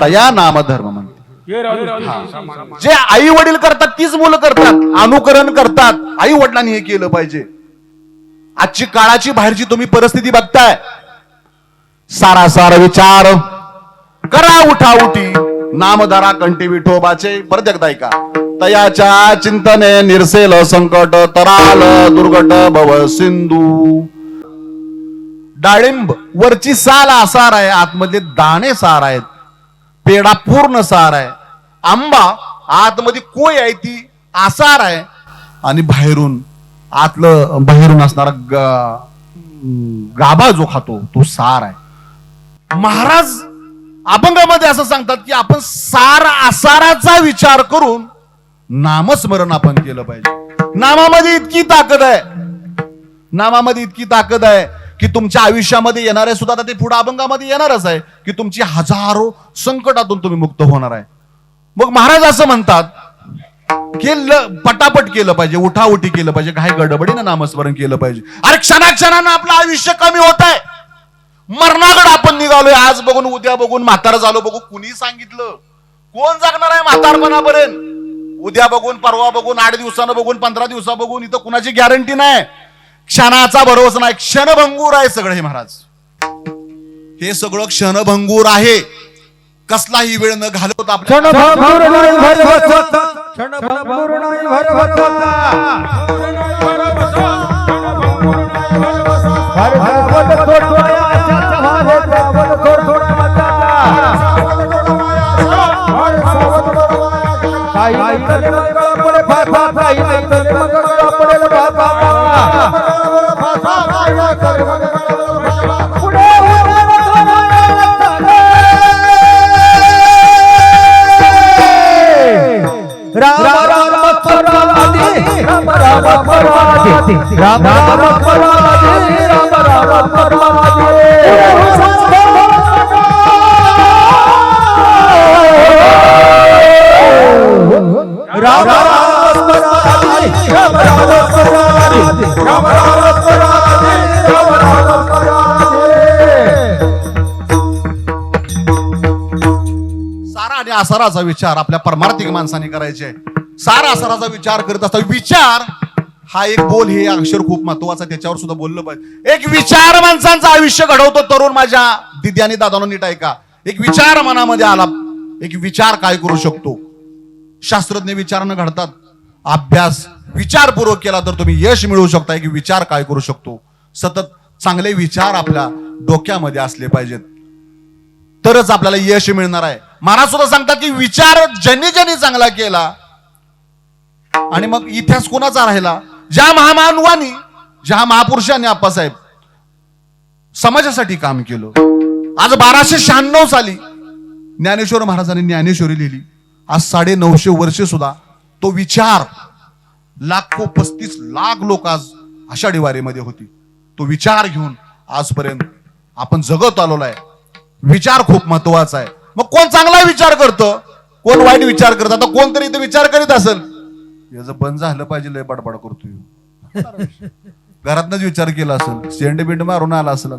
तया नामधर्म म्हणते. जे आई वडील करतात तीच मुलं करतात, अनुकरण करतात. आई वडिलांनी हे केलं पाहिजे. आजची काळाची बाहेरची तुम्ही परिस्थिती बघताय. सारासार विचार करा उठाउठी, नामधारा कंठी विठोबाचे. परत एकदा ऐका. तयाच्या चिंतने निरसेल संकट, तराल दुर्गट भव सिंधू. डाळिंब वरची साल आसार आहे, आतमध्ये दाणे सार आहेत. पेढा पूर्ण सार आहे. आंबा आतमध्ये कोय आहे, ती आसार आहे. आणि बाहेरून असणारा गाभा जो खातो तो सार आहे. महाराज अभंगामध्ये असं सांगतात की आपण सार आसाराचा विचार करून नामस्मरण आपण केलं पाहिजे. नामामध्ये इतकी ताकद आहे की तुमच्या आयुष्यामध्ये येणारे सुद्धा, आता ते पुढे अभंगामध्ये येणारच आहे की तुमची हजारो संकटातून तुम्ही मुक्त होणार आहे. मग महाराज असं म्हणतात की पटापट केलं पाहिजे, उठाउठी केलं पाहिजे, काही गडबडीनं नामस्मरण केलं पाहिजे. अरे क्षणाक्षणानं आपलं आयुष्य कमी होत आहे. मरणाकडे आपण निघालोय. आज बघून उद्या बघून म्हातार झालो बघू. कुणी सांगितलं? कोण जगणार आहे म्हातारपणापर्यंत? उद्या बघून, परवा बघून, 8 दिवसानं बघून, 15 दिवसा बघून, इथं कुणाची गॅरंटी नाही. क्षणाचा भरोसा नाही. क्षणभंगूर आहे सगळं हे महाराज. हे सगळं क्षणभंगूर आहे. कसलाही वेळ न घालवता आपल्या आसाराचा विचार आपल्या परमार्थिक माणसाने करायचे. सारा आसाराचा विचार करत असता विचार हा एक बोल, हे अक्षर खूप महत्वाचं, त्याच्यावर सुद्धा बोललं पाहिजे. एक विचार माणसांचं आयुष्य घडवतो. तरुण माझ्या दिदी आणि दादांनो नीट ऐका. एक विचार मनामध्ये आला. एक विचार काय करू शकतो? शास्त्रज्ञ विचारानं घडतात. अभ्यास विचारपूर्वक केला तर तुम्ही यश मिळवू शकता. एक विचार काय करू शकतो? सतत चांगले विचार आपल्या डोक्यामध्ये असले पाहिजेत, तरच आपल्याला यश मिळणार आहे. महाराज सुद्धा सांगतात की विचार ज्यांनी चांगला केला आणि मग इतिहास कोणाचा राहिला? ज्या महामानवानी, ज्या महापुरुषांनी आप्पासाहेब समाजासाठी काम केलं. आज 1296 साली ज्ञानेश्वर महाराजांनी ज्ञानेश्वरी लिहिली. आज 950 वर्षे सुद्धा तो विचार, लाखो 35 लाख लोक आज आषाढी वारीमध्ये होती. तो विचार घेऊन आजपर्यंत आपण जगत आलेलो आहे. विचार खूप महत्वाचा आहे. मग कोण चांगला विचार करतं, कोण वाईट विचार करत? आता कोणतरी इथे विचार करीत असेल, याचं बंद झालं पाहिजे, लय बडबड करतोय. घरातनच विचार केला असेल, शेंड बिंड मारून आला असेल.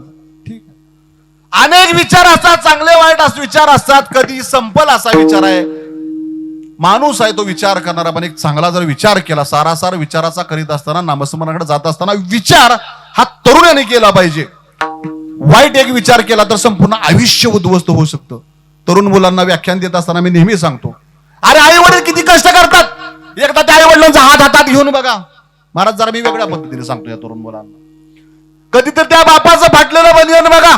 ठीक आहे. अनेक विचार असतात, चांगले वाईट विचार असतात. कधी संपल असा विचार आहे. माणूस आहे तो विचार करणारा. पण एक चांगला जर विचार केला, सारासार विचाराचा करीत असताना, नामस्मरणाकडे जात असताना विचार हा तरुणाने केला पाहिजे. वाईट एक विचार केला तर संपूर्ण आयुष्य उद्ध्वस्त होऊ शकतं. तरुण मुलांना व्याख्यान देत असताना मी नेहमी सांगतो, अरे आई वडील किती कष्ट करतात. एकदा त्या आई वडिलांचा हात हातात घेऊन बघा. महाराज जरा मी वेगळ्या पद्धतीने सांगतो या तरुण मुलांना. कधीतरी त्या बापाचं फाटलेलं बनियन बघा.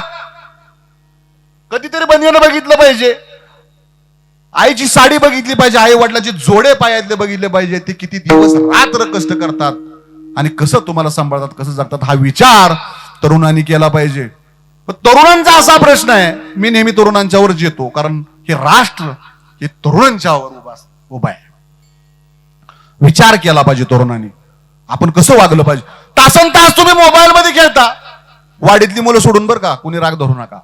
कधीतरी बनियन बघितलं पाहिजे. आईची साडी बघितली पाहिजे, आई वडिलांचे जोडे पायातले बघितले पाहिजे, ते किती दिवस रात्र कष्ट करतात आणि कसं तुम्हाला सांभाळतात, कसं जगतात, हा विचार तरुणांनी केला पाहिजे. पण तरुणांचा असा प्रश्न आहे, मी नेहमी तरुणांच्यावर येतो, कारण हे राष्ट्र हे तरुणांच्यावर उभा आहे. विचार केला पाहिजे तरुणांनी, आपण कसं वागलं पाहिजे. तासन तास तुम्ही मोबाईल मध्ये खेळता, वाडीतली मुलं सोडून बरं का, कुणी राग धरू नका.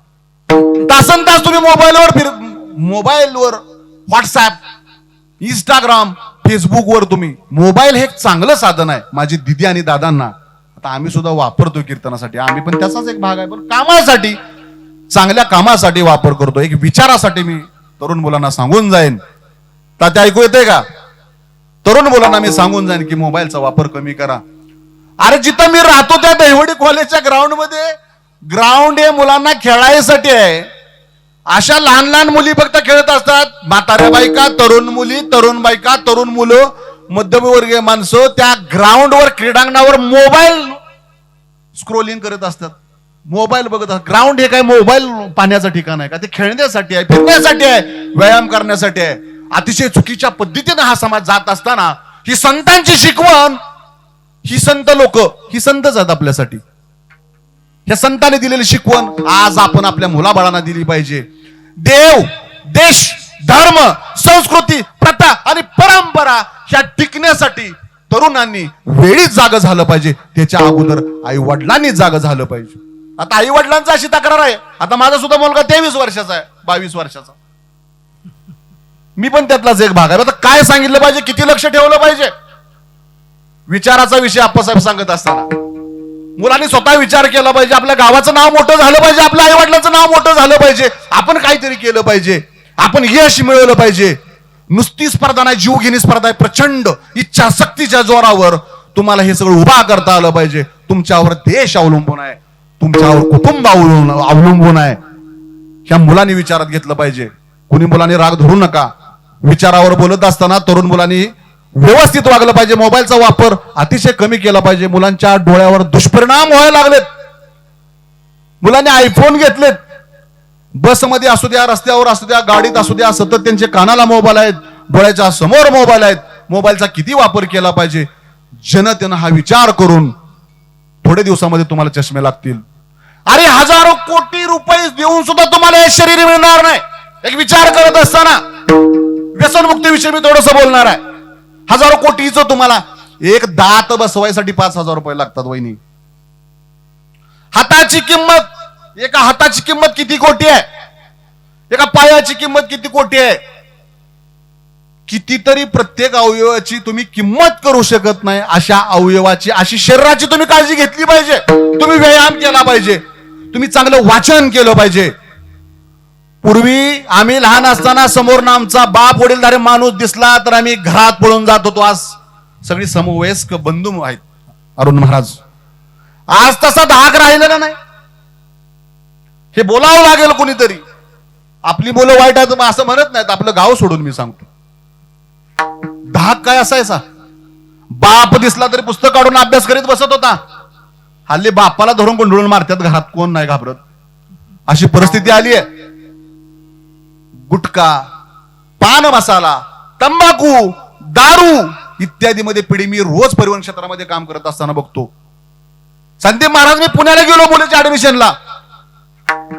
तासन तास तुम्ही मोबाईलवर व्हॉट्सअप, इंस्टाग्राम, फेसबुकवर तुम्ही, मोबाईल हे एक चांगलं साधन आहे. माझी दिदी आणि दादांना, आता आम्ही सुद्धा वापरतो कीर्तनासाठी, आम्ही पण त्याचाच एक भाग आहे, पण कामासाठी, चांगल्या कामासाठी वापर करतो. एक विचारासाठी मी तरुण मुलांना सांगून जाईन. तात्या ऐकू येते का? तरुण मुलांना मी सांगून जाईन की मोबाईलचा वापर कमी करा. अरे जिथं मी राहतो त्या दहिवडी कॉलेजच्या ग्राउंड मध्ये, ग्राउंड हे मुलांना खेळायसाठी आहे. अशा लहान लहान मुली फक्त खेळत असतात, म्हाताऱ्या बायका, तरुण मुली, तरुण बायका, तरुण मुलं, मध्यमवर्गीय माणसं त्या ग्राउंडवर, क्रीडांगणावर मोबाईल स्क्रोलिंग करत असतात, मोबाईल बघत असतात. ग्राउंड हे काय मोबाईल पाहण्याचं ठिकाण आहे का? ते खेळण्यासाठी आहे, फिरण्यासाठी आहे, व्यायाम करण्यासाठी आहे. अतिशय चुकीच्या पद्धतीने हा समाज जात असताना ही संतांची शिकवण, ही संत लोक, ही संतच आहेत आपल्यासाठी. या संतांनी दिलेली शिकवण आज आपण आपल्या मुलाबाळांना दिली पाहिजे. देव, देश, धर्म, संस्कृती, प्रथा आणि परंपरा ह्या टिकण्यासाठी तरुणांनी वेळीच जागं झालं पाहिजे. त्याच्या अगोदर आई वडिलांनी जागं झालं पाहिजे. आता आई वडिलांचा अशी तक्रार आहे, आता माझा सुद्धा मुलगा 23 वर्षाचा आहे, 22 वर्षाचा, मी पण त्यातलाच एक भाग आहे. आता काय सांगितलं पाहिजे, किती लक्ष ठेवलं पाहिजे. विचाराचा विषय आप्पासाहेब सांगत असताना मुलांनी स्वतः विचार केला पाहिजे. आपल्या गावाचं नाव मोठं झालं पाहिजे, आपल्या आई वडिलांचं नाव मोठं झालं पाहिजे, आपण काहीतरी केलं पाहिजे, आपण यश मिळवलं पाहिजे. नुसती स्पर्धा नाही, जीवघेणी स्पर्धा आहे. प्रचंड इच्छाशक्तीच्या जोरावर तुम्हाला हे सगळं उभा करता आलं पाहिजे. तुमच्यावर देश अवलंबून आहे, तुमच्यावर कुटुंब अवलंबून आहे. ह्या मुलांनी विचारात घेतलं पाहिजे. कुणी मुलांनी राग धरू नका. विचारावर बोलत असताना तरुण मुलांनी व्यवस्थित वागलं पाहिजे. मोबाईलचा वापर अतिशय कमी केला पाहिजे. मुलांच्या डोळ्यावर दुष्परिणाम व्हायला लागलेत. मुलांनी आयफोन घेतलेत, बसमध्ये असू द्या, रस्त्यावर असू द्या, गाडीत असू द्या, सतत त्यांच्या कानाला मोबाईल आहेत, डोळ्याच्या समोर मोबाईल आहेत. मोबाईलचा किती वापर केला पाहिजे, जनतेनं हा विचार करून थोड्या दिवसामध्ये तुम्हाला चष्मे लागतील. अरे हजारो कोटी रुपये देऊन सुद्धा तुम्हाला हे शरीर मिळणार नाही. एक विचार करत असताना व्यसनमुक्तीविषयी मी थोडंसं बोलणार आहे. हजारो कोटीचं तुम्हाला एक दात बसवायसाठी 5,000 रुपये लागतात वहिनी. हाताची किंमत, एका हाताची किंमत किती कोटी आहे, एका पायाची किंमत किती कोटी आहे. कितीतरी प्रत्येक अवयवाची तुम्ही किंमत करू शकत नाही. अशा अवयवाची, अशी शरीराची तुम्ही काळजी घेतली पाहिजे. तुम्ही व्यायाम केला पाहिजे, तुम्ही चांगलं वाचन केलं पाहिजे. पूर्वी आम्ही लहान असताना समोर आमचा बाप वडीलधारी माणूस दिसला तर आम्ही घरात पळून जात होतो. आज सगळी समवयस्क बंधू आहेत. अरुण महाराज, आज तसा धाक राहिलेला नाही. हे बोलावं लागेल कोणीतरी. आपली मुलं वाईट आहेत असं म्हणत नाहीत, आपलं गाव सोडून मी सांगतो. धाक काय असायचा, बाप दिसला तरी पुस्तक काढून अभ्यास करीत बसत होता. हल्ली बापाला धरून गोंधळून मारतात घरात, कोण नाही घाबरत. अशी परिस्थिती आली आहे. गुटखा, पान मसाला, तंबाखू, दारू इत्यादी मध्ये पिढी मी रोज परिवहन क्षेत्रामध्ये काम करत असताना बघतो. संदीप महाराज, मी पुण्याला गेलो मुलीच्या ऍडमिशनला.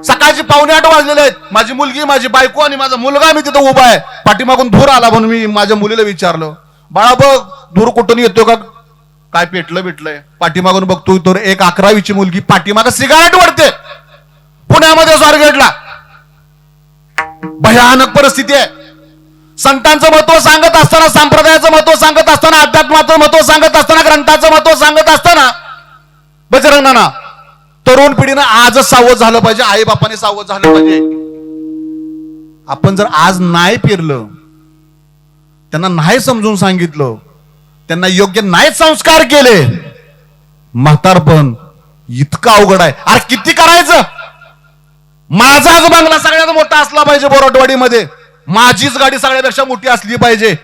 सकाळची 7:45 वाजलेले आहेत. माझी मुलगी, माझी बायको आणि माझा मुलगा मी तिथं उभा आहे. पाठीमागून धूर आला म्हणून मी माझ्या मुलीला विचारलं, बाळा बघ धूर कुठून येतो का, काय पेटलं बिटलंय. पाठीमागून बघतो तर एक 11वीची मुलगी पाठीमाग सिगारेट ओढते. पुण्यामध्ये स्वारगेटला भयानक परिस्थिती आहे. संतांचं महत्व सांगत असताना, संप्रदायाचं महत्व सांगत असताना, अध्यात्माचं महत्व सांगत असताना, ग्रंथाचं महत्व सांगत असताना बजरंगांना तरुण पिढीनं आजच सावध झालं पाहिजे. आई बापाने सावध झालं पाहिजे. आपण जर आज नाही फिरलं, त्यांना नाही समजून सांगितलं, त्यांना योग्य नाही संस्कार केले, म्हातारपण इतकं अवघड आहे. अरे किती करायचं. माझाच बंगला सगळ्यात मोठा असला पाहिजे बोरटवाडीमध्ये, माझीच गाडी सगळ्यापेक्षा मोठी असली पाहिजे,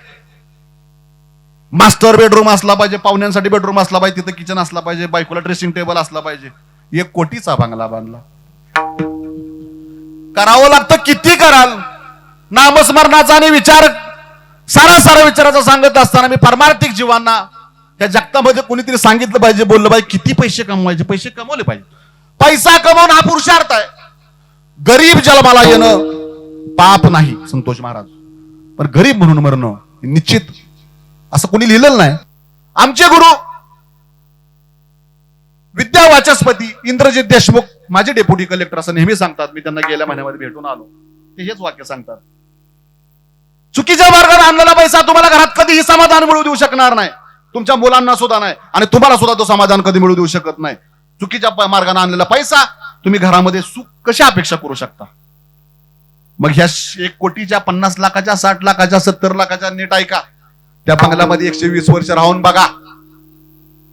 मास्टर बेडरूम असला पाहिजे, पाहुण्यांसाठी बेडरूम असला पाहिजे, तिथं किचन असला पाहिजे, बायकोला ड्रेसिंग टेबल असला पाहिजे. 1 कोटीचा बंगला बांधला. करावं लागतं, किती कराल. नामस्मरणाचा आणि विचार सारा विचाराचा सांगत असताना मी परमार्थिक जीवांना त्या जगतामध्ये कोणीतरी सांगितलं पाहिजे, बोललं पाहिजे किती पैसे कमवायचे, पैसे कमवले पाहिजे. पैसा कमवणं हा पुरुषार्थ आहे. गरीब जन्माला येणं पाप नाही संतोष महाराज, पण गरीब म्हणून मरणं निश्चित असं कोणी लिहिलेलं नाही. आमचे गुरु विद्या वाचस्पती इंद्रजित देशमुख माझे डेप्युटी कलेक्टर असं नेहमी सांगतात. मी त्यांना गेल्या महिन्यामध्ये भेटून आलो, ते हेच वाक्य सांगतात. चुकीच्या मार्गाने आणलेला पैसा तुम्हाला घरात कधीही समाधान मिळवू देऊ शकणार नाही, तुमच्या मुलांना सुद्धा नाही, आणि तुम्हाला सुद्धा तो समाधान कधी मिळवू देऊ शकत नाही. चुकीच्या मार्गाने आणलेला पैसा तुम्ही घरामध्ये सुख कशी अपेक्षा करू शकता? मग ह्या 1 कोटीच्या 50 लाखाच्या 60 लाखाच्या 70 लाखाच्या नीट ऐका. त्या बंगल्यामध्ये 120 वर्ष राहून बघा.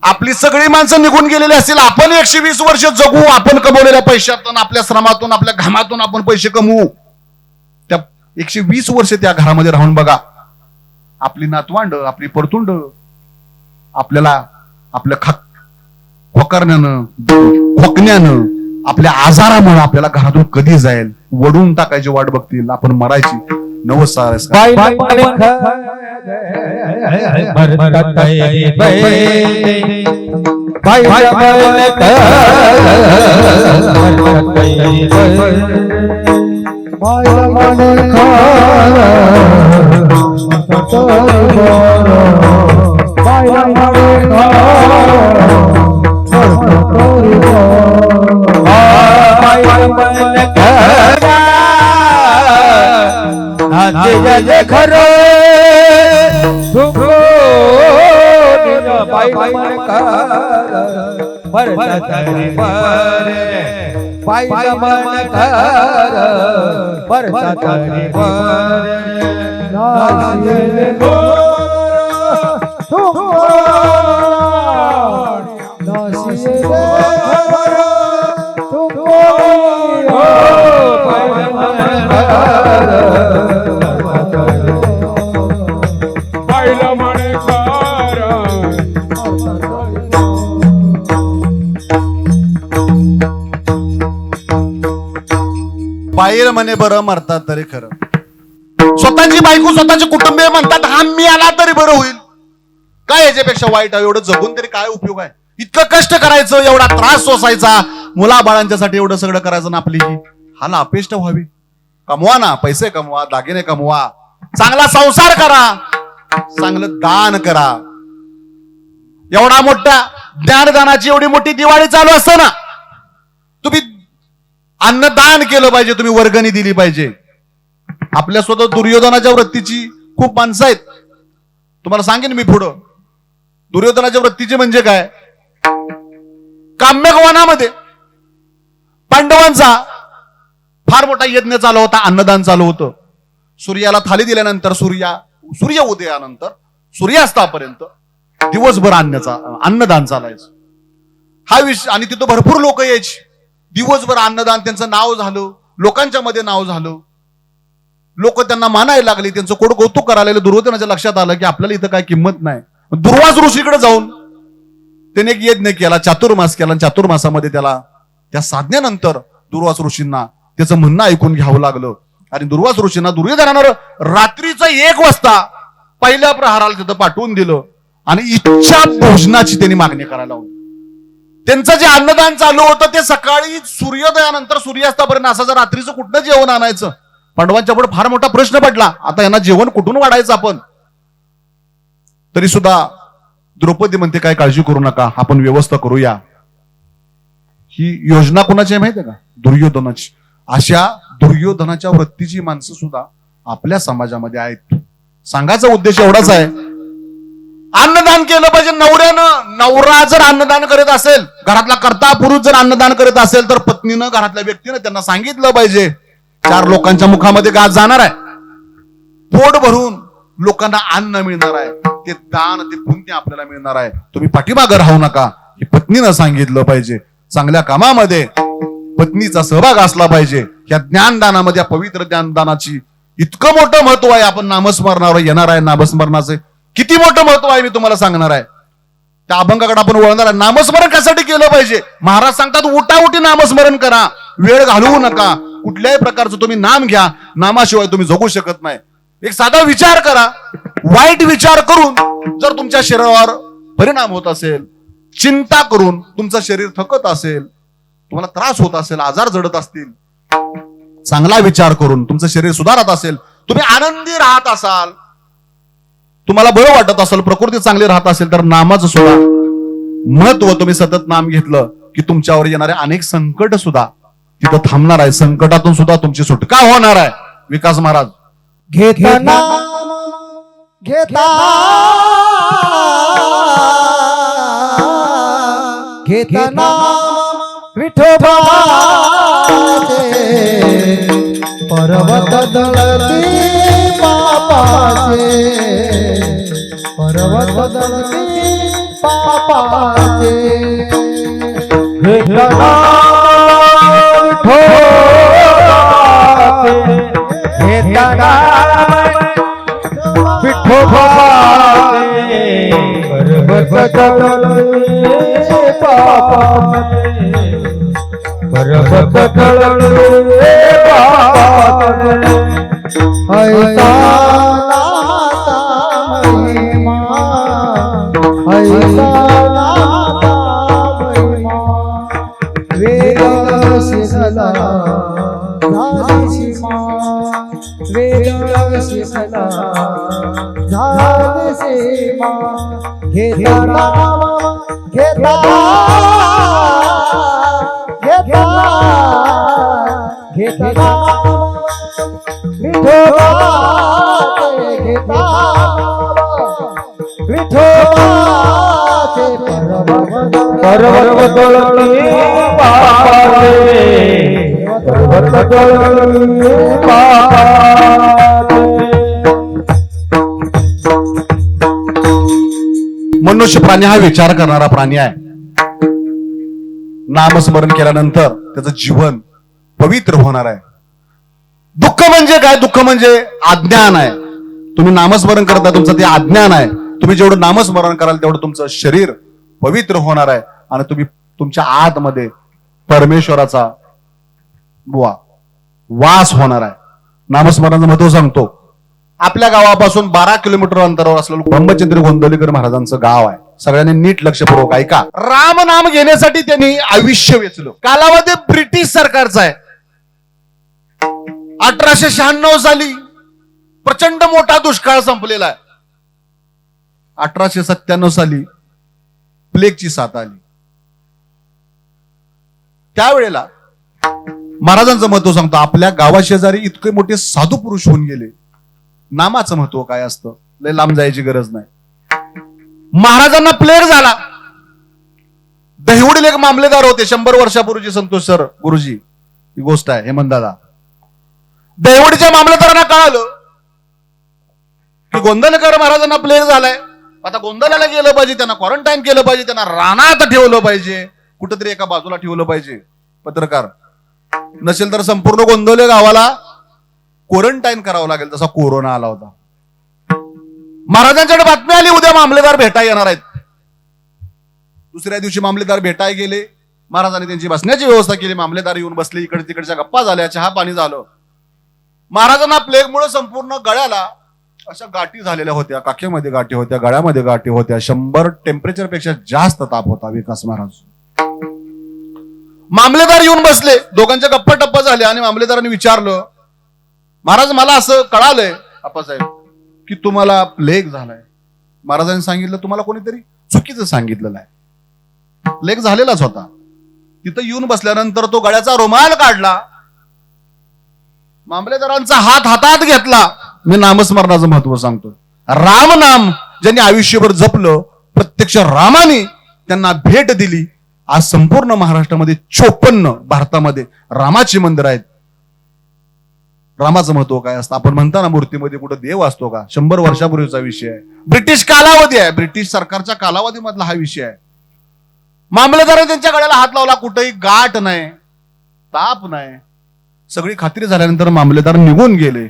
आपली सगळी माणसं निघून गेलेली असतील, आपण 120 वर्ष जगू. आपण कमवलेल्या पैशातून, आपल्या श्रमातून, आपल्या घामातून आपण पैसे कमवू. त्या 120 वर्ष त्या घरामध्ये राहून बघा. आपली नातवांड, आपली परतुंड आपल्याला आपल्या खोकरण्यानं, खोकण्यानं, आपल्या आजारामुळे आपल्याला घरातून कधी जाईल, वडून टाकायची वाट बघतील, आपण मरायची. नवसारस खरो बाहेर म्हणे बरं मरतात तरी खरं. स्वतःची बायको स्वतःचे कुटुंबीय म्हणतात हा मी आला तरी बरं होईल. काय याच्यापेक्षा वाईट आहे? एवढं जगून तरी काय उपयोग आहे? इतकं कष्ट करायचं, एवढा त्रास सोसायचा, मुलाबाळांच्यासाठी एवढं सगळं करायचं ना, आपली हाला अपेष्ट व्हावी. कमवा ना, पैसे कमवा, दागिने कमवा, चांगला संसार करा, चांगलं दान करा. एवढा मोठा ज्ञानदानाची एवढी मोठी दिवाळी चालू असताना तुम्ही अन्नदान केलं पाहिजे, तुम्ही वर्गणी दिली पाहिजे. आपल्या स्वतः दुर्योधनाच्या वृत्तीची खूप माणसं आहेत. तुम्हाला सांगेन मी पुढं. दुर्योधनाच्या वृत्तीची म्हणजे काय? काम्यकवनामध्ये पांडवांचा फार मोठा यज्ञ चालू होता, अन्नदान चालू होतं. सूर्याला थाली दिल्यानंतर सूर्य उदयानंतर सूर्यास्तापर्यंत दिवसभर अन्नदान चालायचं. हा विषय, आणि तिथं भरपूर लोक यायची. दिवसभर अन्नदान, त्यांचं नाव झालं, लोकांच्या मध्ये नाव झालं, लोक त्यांना मानायला लागले, त्यांचं कोड कौतुक करायला लागले. दुर्योधनाच्या लक्षात आलं की आपल्याला इथं काय किंमत नाही. दुर्वास ऋषीकडे जाऊन त्याने एक यज्ञ केला, चातुर्मास केला. चातुर्मासामध्ये त्याला त्या साधनेनंतर दुर्वास ऋषींना त्याचं म्हणणं ऐकून घ्यावं लागलं. आणि दुर्वास ऋषींना दुर्योधनावर रात्रीचं 1 वाजता पहिल्या प्रहाराला तिथं पाठवून दिलं आणि इच्छा भोजनाची त्यांनी मागणी करायला लावली. त्यांचं जे अन्नदान चालू होतं ते सकाळी सूर्योदयानंतर सूर्यास्तापर्यंत असायचं. रात्रीचं कुठनं जेवण आणायचं? पांडवांच्या पुढे फार मोठा प्रश्न पडला. आता यांना जेवण कुठून वाढायचं आपण? तरी सुद्धा द्रौपदी म्हणते काय काळजी करू नका, आपण व्यवस्था करूया. ही योजना कोणाची आहे माहितीये का? दुर्योधनाची. अशा दुर्योधनाच्या वृत्तीची माणसं सुद्धा आपल्या समाजामध्ये आहेत. सांगायचा उद्देश एवढाच आहे, अन्नदान केलं पाहिजे नवऱ्यानं. नवरा जर अन्नदान करत असेल, घरातला कर्ता पुरुष जर अन्नदान करत असेल, तर पत्नीनं, घरातल्या व्यक्तीनं त्यांना सांगितलं पाहिजे. 4 लोकांच्या मुखामध्ये गाज जाणार आहे, पोट भरून लोकांना अन्न मिळणार आहे, ते दान, ते पुण्य आपल्याला मिळणार आहे. तुम्ही पाठीमागं राहू नका, हे पत्नीनं सांगितलं पाहिजे. चांगल्या कामामध्ये पत्नीचा सहभाग असला पाहिजे. या ज्ञानदानामध्ये, या पवित्र ज्ञानदानाची इतकं मोठं महत्व आहे. आपण नामस्मरणावर येणार आहे, नामस्मरणाचे किती मोठं महत्व आहे मी तुम्हाला सांगणार आहे. त्या अभंगाकडे आपण वळणार आहे. नामस्मरण कशासाठी केलं पाहिजे? महाराज सांगतात उठाउठी नामस्मरण करा, वेळ घालवू नका. कुठल्याही प्रकारचं तुम्ही नाम घ्या, नामाशिवाय तुम्ही जगू शकत नाही. एक साधा विचार करा, वाईट विचार करून जर तुमच्या शरीरावर परिणाम होत असेल, चिंता करून तुमचं शरीर थकत असेल, तुम्हाला त्रास होत असेल, आजार जडत असतील, चांगला विचार करून तुमचं शरीर सुधारत असेल, तुम्ही आनंदी राहत असाल, तुम्हाला बरं वाटत असेल, प्रकृती चांगली राहत असेल, तर नामाचं सुद्धा महत्व, तुम्ही सतत नाम घेतलं की तुमच्यावर येणारे अनेक संकट सुद्धा तिथं थांबणार आहे. संकटातून सुद्धा तुमची सुटका होणार आहे. विकास महाराज घेताना घेताना विठोबाचे पर्वत दळती पापाचे, पर्वत दळती पापाचे. घेताना विठोबाचे, घेताना विठोबाचे पर्वत दळती पापाचे, पर्वत दळती पापाचे. ऐसा नाता महिमा, ऐसा नाता महिमा, वेद शिकला झाली सीमा, वेद शिकला झाली सीमा. घेताना घेताना घेताना घेताना विठोबाचे, घेताना विठोबाचे पर्वत दळती पापाचे, पर्वत दळती पापाचे. मनुष्य प्राणी हा विचार करणारा प्राणी आहे. नामस्मरण केल्यानंतर त्याचं जीवन पवित्र होणार आहे. दुःख म्हणजे काय? दुःख म्हणजे अज्ञान आहे. तुम्ही नामस्मरण करता, तुमचं ते अज्ञान आहे. तुम्ही जेवढं नामस्मरण कराल तेवढं तुमचं शरीर पवित्र होणार आहे आणि तुम्ही तुमच्या आतमध्ये परमेश्वराचा वास होणार आहे. नामस्मरणाचं महत्व सांगतो. आपल्या गावापासून 12 किलोमीटर अंतरावर असलेलं ब्रह्मचंद्र गोंदवलेकर महाराजांचं गाव आहे. सगळ्यांनी नीट लक्षपूर्वक ऐका. राम नाम घेण्यासाठी त्यांनी आयुष्य वेचलं. कालावधी ब्रिटिश सरकारचा आहे. 1896 साली प्रचंड मोठा दुष्काळ संपलेला आहे. 1897 साली प्लेगची साथ आली. त्यावेळेला महाराजांचं महत्व सांगतो. आपल्या गावाशेजारी इतके मोठे साधू पुरुष होऊन गेले. नामाचं महत्व काय असतं लय लांब जायची गरज नाही. महाराजांना प्लेग झाला. दहिवडील एक मामलेदार होते 100 वर्षापूर्वीचे संतोष सर गुरुजी, ही गोष्ट आहे हेमंतदादा. दहिवडीच्या मामलेदारांना कळालं की गोंदवलेकर महाराजांना प्लेग झालाय. आता गोंदवल्याला गेलं पाहिजे, त्यांना क्वारंटाईन केलं पाहिजे, त्यांना रानात ठेवलं पाहिजे, कुठेतरी एका बाजूला ठेवलं पाहिजे. पत्रकार नसेल तर संपूर्ण गोंदवले गावाला क्वारंटाईन करावं लागेल. तसा कोरोना आला होता. महाराजांच्याकडे बातमी आली उद्या मामलेदार भेटाय येणार आहेत. दुसऱ्या दिवशी मामलेदार भेटाय गेले. महाराजांनी त्यांची बसण्याची व्यवस्था केली. मामलेदार येऊन बसले. इकडे तिकडच्या गप्पा झाल्या, चहा पाणी झालं. महाराजांना प्लेगमुळे संपूर्ण गळ्याला अशा गाठी झालेल्या होत्या. काखेमध्ये गाठी होत्या, गळ्यामध्ये गाठी होत्या. 100 टेम्परेचर पेक्षा जास्त ताप होता. विकास महाराज मामलेदार येऊन बसले. दोघांच्या गप्पा टप्पा झाल्या आणि मामलेदारांनी विचारलं, महाराज मला असं कळालंय आप्पासाहेब की तुम्हाला प्लेग झालाय. महाराजांनी सांगितलं तुम्हाला कोणीतरी चुकीचं सांगितलेलं आहे. प्लेग झालेलाच होता. तिथं येऊन बसल्यानंतर तो गळ्याचा रुमाल काढला. मामलेदारांचा हात हातात घेतला. मी नामस्मरणाचं महत्व सांगतो. राम नाम ज्यांनी आयुष्यभर जपलं, प्रत्यक्ष रामाने त्यांना भेट दिली. आज संपूर्ण महाराष्ट्रामध्ये 54 भारतामध्ये रामाची मंदिर आहेत. रामाचं महत्व काय असतं? आपण म्हणता ना मूर्तीमध्ये कुठं देव असतो का? 100 वर्षापूर्वीचा विषय आहे. ब्रिटिश कालावधी आहे. ब्रिटिश सरकारच्या कालावधीमधला हा विषय आहे. मामलेदाराने त्यांच्या गळ्याला हात लावला. कुठेही गाठ नाही, ताप नाही. सगळी खात्री झाल्यानंतर मामलेदार निघून गेले.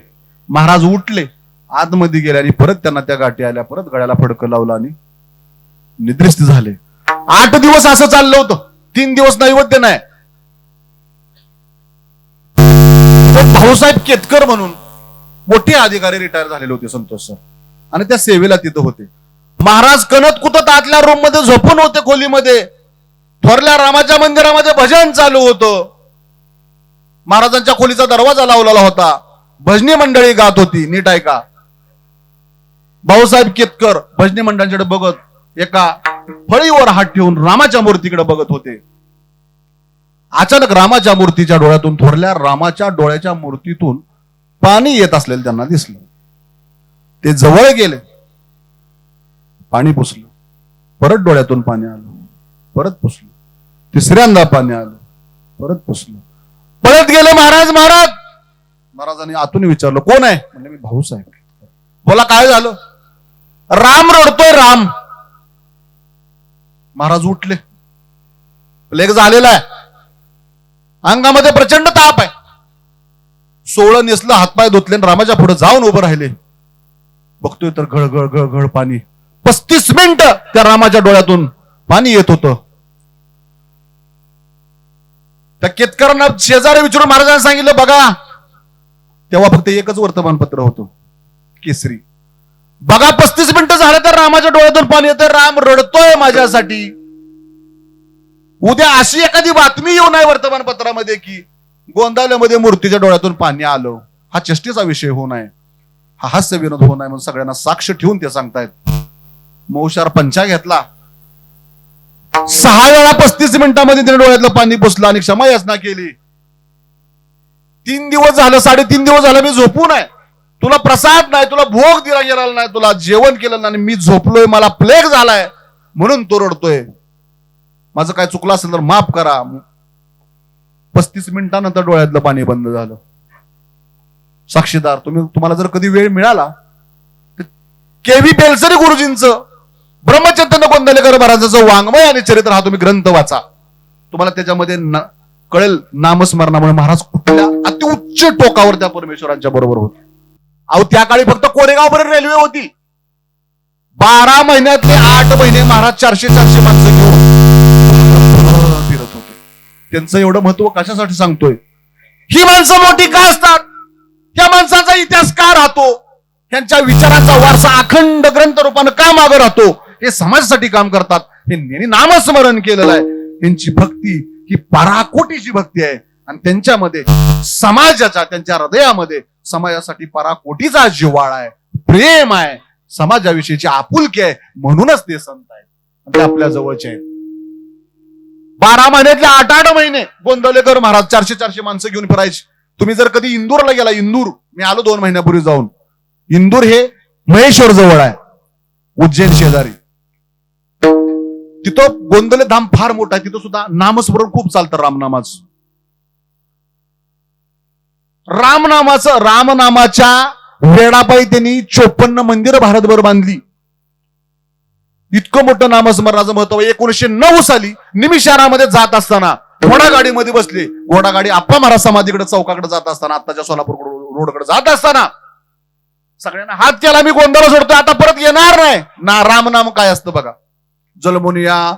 महाराज उठले, आतमध्ये गेले आणि परत त्यांना त्या गाठी आल्या. परत गळ्याला फडकं लावलं आणि निद्रिस्त झाले. 8 दिवस असं चाललं होतं. 3 दिवस नैवेद्य नाही. भाऊसाहेब केतकर म्हणून मोठे अधिकारी रिटायर झालेले होते संतोष सर, आणि त्या सेवेला तिथं होते. महाराज कणत कुठं आतल्या रूम मध्ये झोपून होते खोलीमध्ये. थोरल्या रामाच्या मंदिरामध्ये भजन चालू होतं. महाराजांच्या खोलीचा दरवाजा लावलेला होता. भजनी मंडळी गात होती. नीट ऐका. भाऊसाहेब केतकर भजनी मंडळांकडे बघत एका फळीवर हात ठेवून रामाच्या मूर्तीकडे बघत होते. अचानक रामाच्या मूर्तीच्या डोळ्यातून, थोरल्या रामाच्या डोळ्याच्या मूर्तीतून पाणी येत असलेलं त्यांना दिसलं. ते जवळ गेले, पाणी पुसलं. परत डोळ्यातून पाणी आलं, परत पुसलं. तिसऱ्यांदा पाणी आलं, परत पुसलं. परत गेले महाराज. महाराजांनी आतून विचारलं, कोण आहे? म्हणजे मी भाऊसाहेब. बोला काय झालं? राम रडतोय, राम. महाराज उठले. प्लेग झालेला आहे, अंगामध्ये प्रचंड ताप आहे. सोळं नेसलं, हातपाय धुतले, रामाच्या पुढे जाऊन उभं राहिले. बघतोय तर घळ घळ घळ घळ पाणी. 35 मिनिटं त्या रामाच्या डोळ्यातून पाणी येत होतं. त्या केतकरांना शेजारी विचारून महाराजांनी सांगितलं, बघा. तेव्हा फक्त एकच वर्तमानपत्र होतं, केसरी. बघा 35 मिनिटं झालं तर रामाच्या डोळ्यातून पाणी येतं. राम रडतोय माझ्यासाठी. उद्या अशी एखादी बातमी येऊ नये वर्तमानपत्रामध्ये की गोंदावल्यामध्ये मूर्तीच्या डोळ्यातून पाणी आलं. हा चेष्टेचा विषय होऊ नये, हा हास्य विनोद होऊ नये म्हणून सगळ्यांना साक्ष ठेवून ते सांगतायत. मौशार पंचा घेतला. 6 वेळा 35 मिनिटांमध्ये त्याने डोळ्यातलं पाणी पुसलं आणि क्षमा याचना केली. 3 दिवस झालं, 3.5 दिवस झालं मी झोपून आहे. तुला प्रसाद नाही, तुला भोग दिला गेला नाही, तुला जेवण केलं नाही, मी झोपलोय, मला प्लेग झालाय म्हणून तो रडतोय. माझं काय चुकलं असेल तर माफ करा. 35 मिनिटानंतर डोळ्यातलं पाणी बंद झालं. साक्षीदार तुम्हाला जर कधी वेळ मिळाला तर केव्ही बेलसरी गुरुजींचं ब्रह्मचैतन्य गोंदवलेकर महाराजांचं वाङ्मय आणि चरित्र हा तुम्ही ग्रंथ वाचा. तुम्हाला त्याच्यामध्ये कळेल नामस्मरणामुळे महाराज कुठल्या अतिउच्च टोकावर त्या परमेश्वरांच्या बरोबर होते. अहो त्या काळी फक्त कोरेगाव पर्यंत रेल्वे होती. 12 महिन्यातले 8 महिने महाराज 400 माणसं घेऊन फिरत होते. त्यांचं एवढं महत्व कशासाठी सांगतोय? ही माणसं मोठी का असतात? त्या माणसाचा इतिहास का राहतो? त्यांच्या विचारांचा वारसा अखंड ग्रंथ रूपानं का मागं राहतो? हे समाजासाठी काम करतात. हे नामस्मरण केलेलं आहे. त्यांची भक्ती ही पराकोटीची भक्ती आहे आणि त्यांच्यामध्ये समाजाच्या, त्यांच्या हृदयामध्ये समाजासाठी पराकोटीचा जिव्हाळा आहे, प्रेम आहे, समाजाविषयीची आपुलकी आहे. म्हणूनच ते संत आहेत, ते आपल्या जवळचे आहेत. 12 महिन्यातले 8 महिने गोंदवलेकर महाराज 400 माणसं घेऊन फिरायचे. तुम्ही जर कधी इंदूरला गेला, इंदूर मी आलो 2 महिन्यापूर्वी जाऊन. इंदूर हे महेश्वर जवळ आहे, उज्जैन शेजारी. तिथं गोंदवले धाम फार मोठा आहे. तिथं सुद्धा नामस्मरण खूप चालतं. रामनामाच्या वेळापायी त्यांनी 54 मंदिरं भारतभर बांधली. इतकं मोठं नामस्मरणाचं महत्व. 1909 साली निमिषारामध्ये जात असताना घोडागाडीमध्ये बसले. घोडागाडी आप्पा महाराज समाधीकडे चौकाकडे जात असताना, आत्ताच्या सोलापूर रोडकडे जात असताना सगळ्यांना हात केला, मी गोंधळ सोडतो, आता परत येणार नाही ना. रामनाम काय असतं बघा. जलमुनिया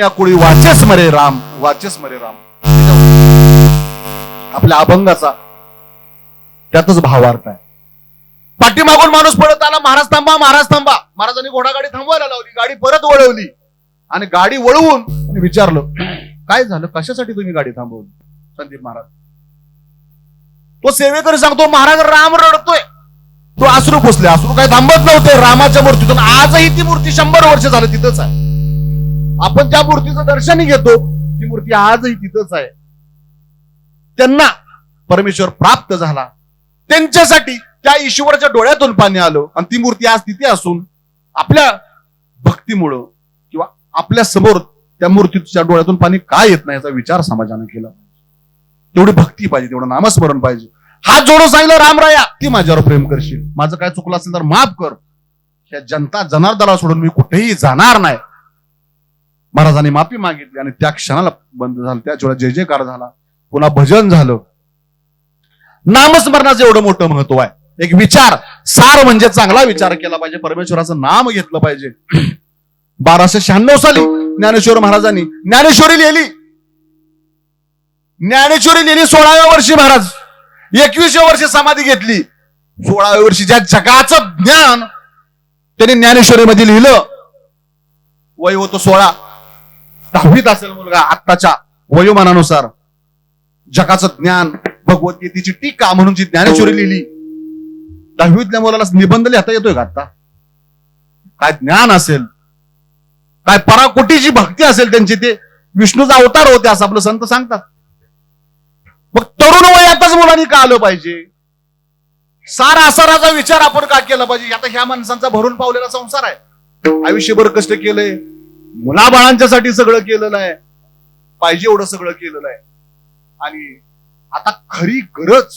कुळी वाचेस मरे राम, वाचेस मरे राम. आपल्या अभंगाचा त्यातच भावार्थ आहे. पाठीमागून माणूस पडत आला, महाराज थांबा, महाराज थांबा. महाराजांनी घोडागाडी थांबवायला लावली. गाडी परत वळवली आणि गाडी वळवून विचारलं, काय झालं, कशासाठी तुम्ही गाडी थांबवली? संदीप महाराज. तो सेवेकरी सांगतो, महाराज राम रडतोय. तो अश्रू पुसले. अश्रू काय थांबत नव्हते. रामाच्या मूर्तीतून आजही ती मूर्ती 100 वर्ष झालं तिथंच आहे. आपण त्या मूर्तीचं दर्शन घेतो, ती मूर्ती आजही तिथंच आहे. त्यांना परमेश्वर प्राप्त झाला. त्यांच्यासाठी त्या ईश्वराच्या डोळ्यातून पाणी आलं आणि ती मूर्ती आज तिथे असून आपल्या भक्तीमुळं किंवा आपल्या समोर त्या मूर्तीच्या डोळ्यातून पाणी का येत नाही याचा विचार समाजाने केला. तेवढी भक्ती पाहिजे, तेवढं नामस्मरण पाहिजे. हात जोडून सांगितलं, रामराया ती माझ्यावर प्रेम करशील, माझं काय चुकलं असेल तर माफ कर. या जनता जनार्दनाला सोडून मी कुठेही जाणार नाही. महाराजांनी माफी मागितली आणि त्या क्षणाला बंद झालं. त्याच वेळा जय जयकार झाला, पुन्हा भजन झालं. नामस्मरणाचं एवढं मोठं महत्व आहे. एक विचार सार म्हणजे चांगला विचार केला पाहिजे, परमेश्वराचं नाम घेतलं पाहिजे. 1296 साली ज्ञानेश्वर महाराजांनी ज्ञानेश्वरी लिहिली. ज्ञानेश्वरी लिहिली 16व्या वर्षी महाराज, 21व्या वर्षी समाधी घेतली, 16व्या वर्षी ज्या जगाचं ज्ञान त्यांनी ज्ञानेश्वरीमध्ये लिहिलं, वय होतं 16, 10वीत असेल मुलगा आत्ताच्या वयोमानानुसार. जगाचं ज्ञान, भगवद्गीतेची टीका म्हणून जी ज्ञानेश्वरी लिहिली, 10वीतल्या मुलाला निबंध लिहिता येतोय का आता? काय ज्ञान असेल, काय पराकोटीची भक्ती असेल त्यांची, ते विष्णूचा अवतार होते असं आपलं संत सांगतात. मग तरुण वयातच मुलांनी का आलं पाहिजे? सारासाराचा विचार आपण का केला पाहिजे? आता ह्या माणसांचा भरून पावलेला संसार आहे, आयुष्यभर कष्ट केलंय, मुलाबाळांच्यासाठी सगळं केलेलं आहे, पाहिजे एवढं सगळं केलेलं आहे, आणि आता खरी गरज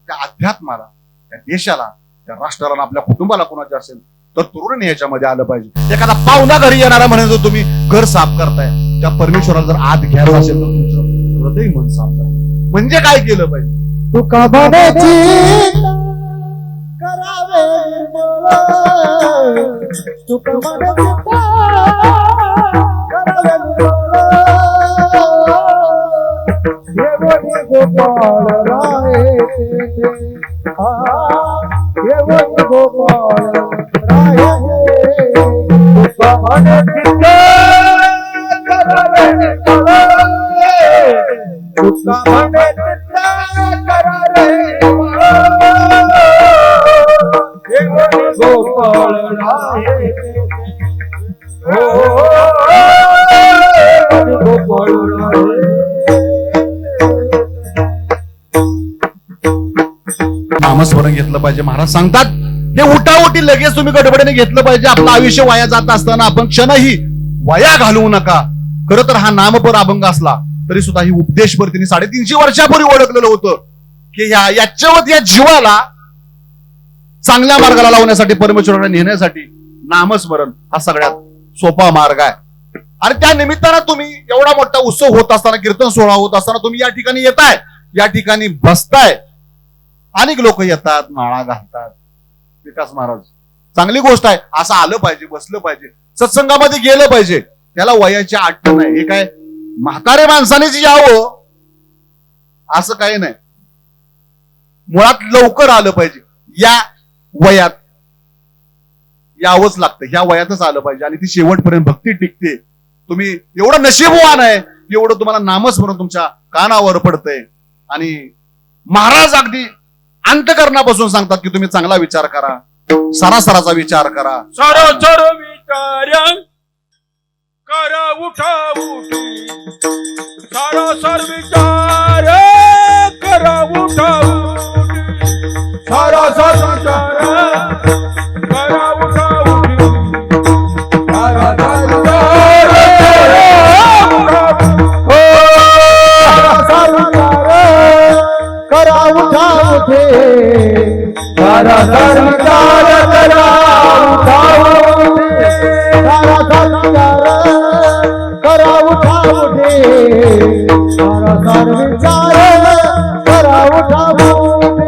त्या अध्यात्माला, त्या देशाला, त्या राष्ट्राला, आपल्या कुटुंबाला कोणाची असेल तर तरुण ह्याच्यामध्ये आलं पाहिजे. एखादा पाहुणा घरी येणारा म्हणजे तुम्ही घर साफ करताय, त्या परमेश्वराला जर आत घ्यायचा असेल तर तुमचं हृदय मन साफ करा. म्हणजे काय केलं पाहिजे? तुका म्हणायची करावे निर्मळ, तुका म्हणायची करावे निर्मळ, गोपाळ राय गोपाळ राय, तुका म्हणायची करावे निर्मळ, तुका म्हणायची गोपाळ राय, गोपाळ राय. नामस्मरण घेतलं पाहिजे. महाराज सांगतात हे उठाउठी लगेच तुम्ही गडबडीने घेतलं पाहिजे. आपलं आयुष्य वाया जात असताना आपण क्षणही वाया घालवू नका. खरं तर हा नामपर अभंग असला तरी सुद्धा ही उपदेशपर त्यांनी 350 वर्षापूर्वी ओळखलेलं होतं की याच्यावर या जीवाला चांगल्या मार्गाला लावण्यासाठी, परमेश्वराला नेण्यासाठी नामस्मरण हा सगळ्यात सोपा मार्ग आहे. आणि त्या निमित्तानं तुम्ही एवढा मोठा उत्सव होत असताना, कीर्तन सोहळा होत असताना तुम्ही या ठिकाणी येताय, या ठिकाणी बसताय, अनेक लोक येतात, माळा घालतात. विकास महाराज चांगली गोष्ट आहे, असं आलं पाहिजे, बसलं पाहिजे, सत्संगामध्ये गेलं पाहिजे. त्याला वयाची अट नाही. हे काय म्हातारे माणसानेच यावं असं काही नाही. मुळात लवकर आलं पाहिजे. या वयात यावंच लागतं, ह्या वयातच आलं पाहिजे आणि ती शेवटपर्यंत भक्ती टिकते. तुम्ही एवढं नशीबवान आहे, एवढं तुम्हाला नामस्मरण तुमच्या कानावर पडतंय. आणि महाराज अगदी अंतकरणापासून सांगतात की तुम्ही चांगला विचार करा, सरासराचा विचार करा. सरासर विचार करा उठा उठी, सरासर विचार करा उठा उठी, सरासर विचार करा उठा उठी, सरासर करा उठा उठे, सरासर विचार करा उठा उठे, सरासर विचार करा उठा उठे, सरासर विचार करा उठा उठे.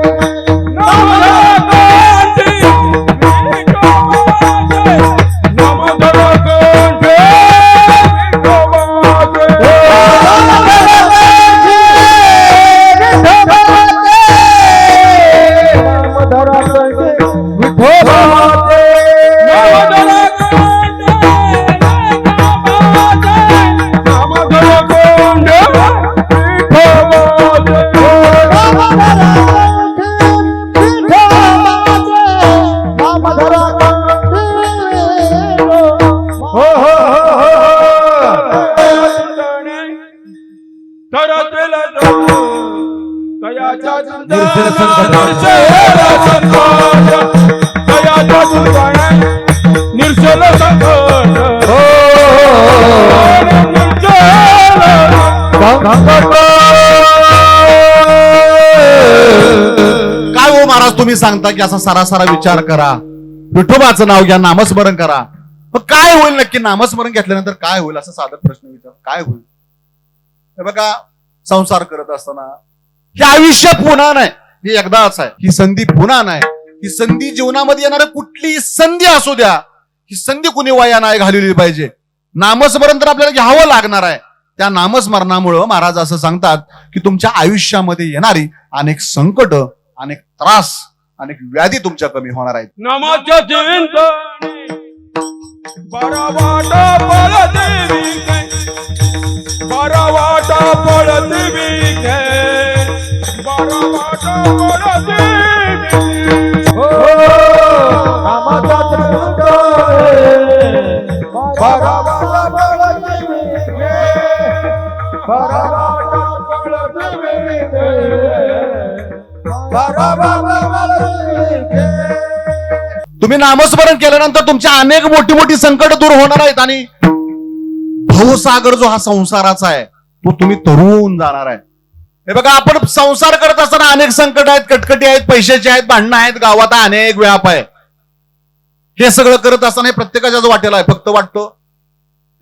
काय हो महाराज तुम्ही सांगता की असा सारासारा विचार करा, विठोबाचं नाव घ्या, नामस्मरण करा. मग काय होईल नक्की? नामस्मरण घेतल्यानंतर काय होईल? असा साधा प्रश्न विचार, काय होईल? हे बघा, संसार करत असताना हे आयुष्य पुन्हा नाही, हे एकदाच आहे. ही संधी पुन्हा नाही. ही संधी जीवनामध्ये येणारी कुठलीही संधी असू द्या, ही संधी कुणी वाया नाही घालवली पाहिजे. नामस्मरण तर आपल्याला घ्यावं लागणार आहे. त्या नामस्मरणामुळं महाराज असं सांगतात की तुमच्या आयुष्यामध्ये येणारी अनेक संकट, अनेक त्रास, अनेक व्याधी तुमच्या कमी होणार आहेत. नामाच्या चिंतनी बारा वाटा पळदेवी बारा वाटा पळदेवी बारा वाटा पळदेवी हो रामाचा चंद्र भरावाला पळदेवी गे भरावाला पळदेवी गे भरावाला पळदेवी गे. तुम्ही नामस्मरण केल्यानंतर तुमच्या अनेक मोठी मोठी संकट दूर होणार आहेत आणि भवसागर जो हा संसाराचा आहे तो तुम्ही तरुण जाणार आहे. हे बघा, आपण संसार करत असताना अनेक संकट आहेत, कटकटी आहेत, पैशाचे आहेत, भांडणं आहेत, गावात अनेक व्याप आहे. हे सगळं करत असताना हे प्रत्येकाच्याच वाटेला आहे. फक्त वाटतं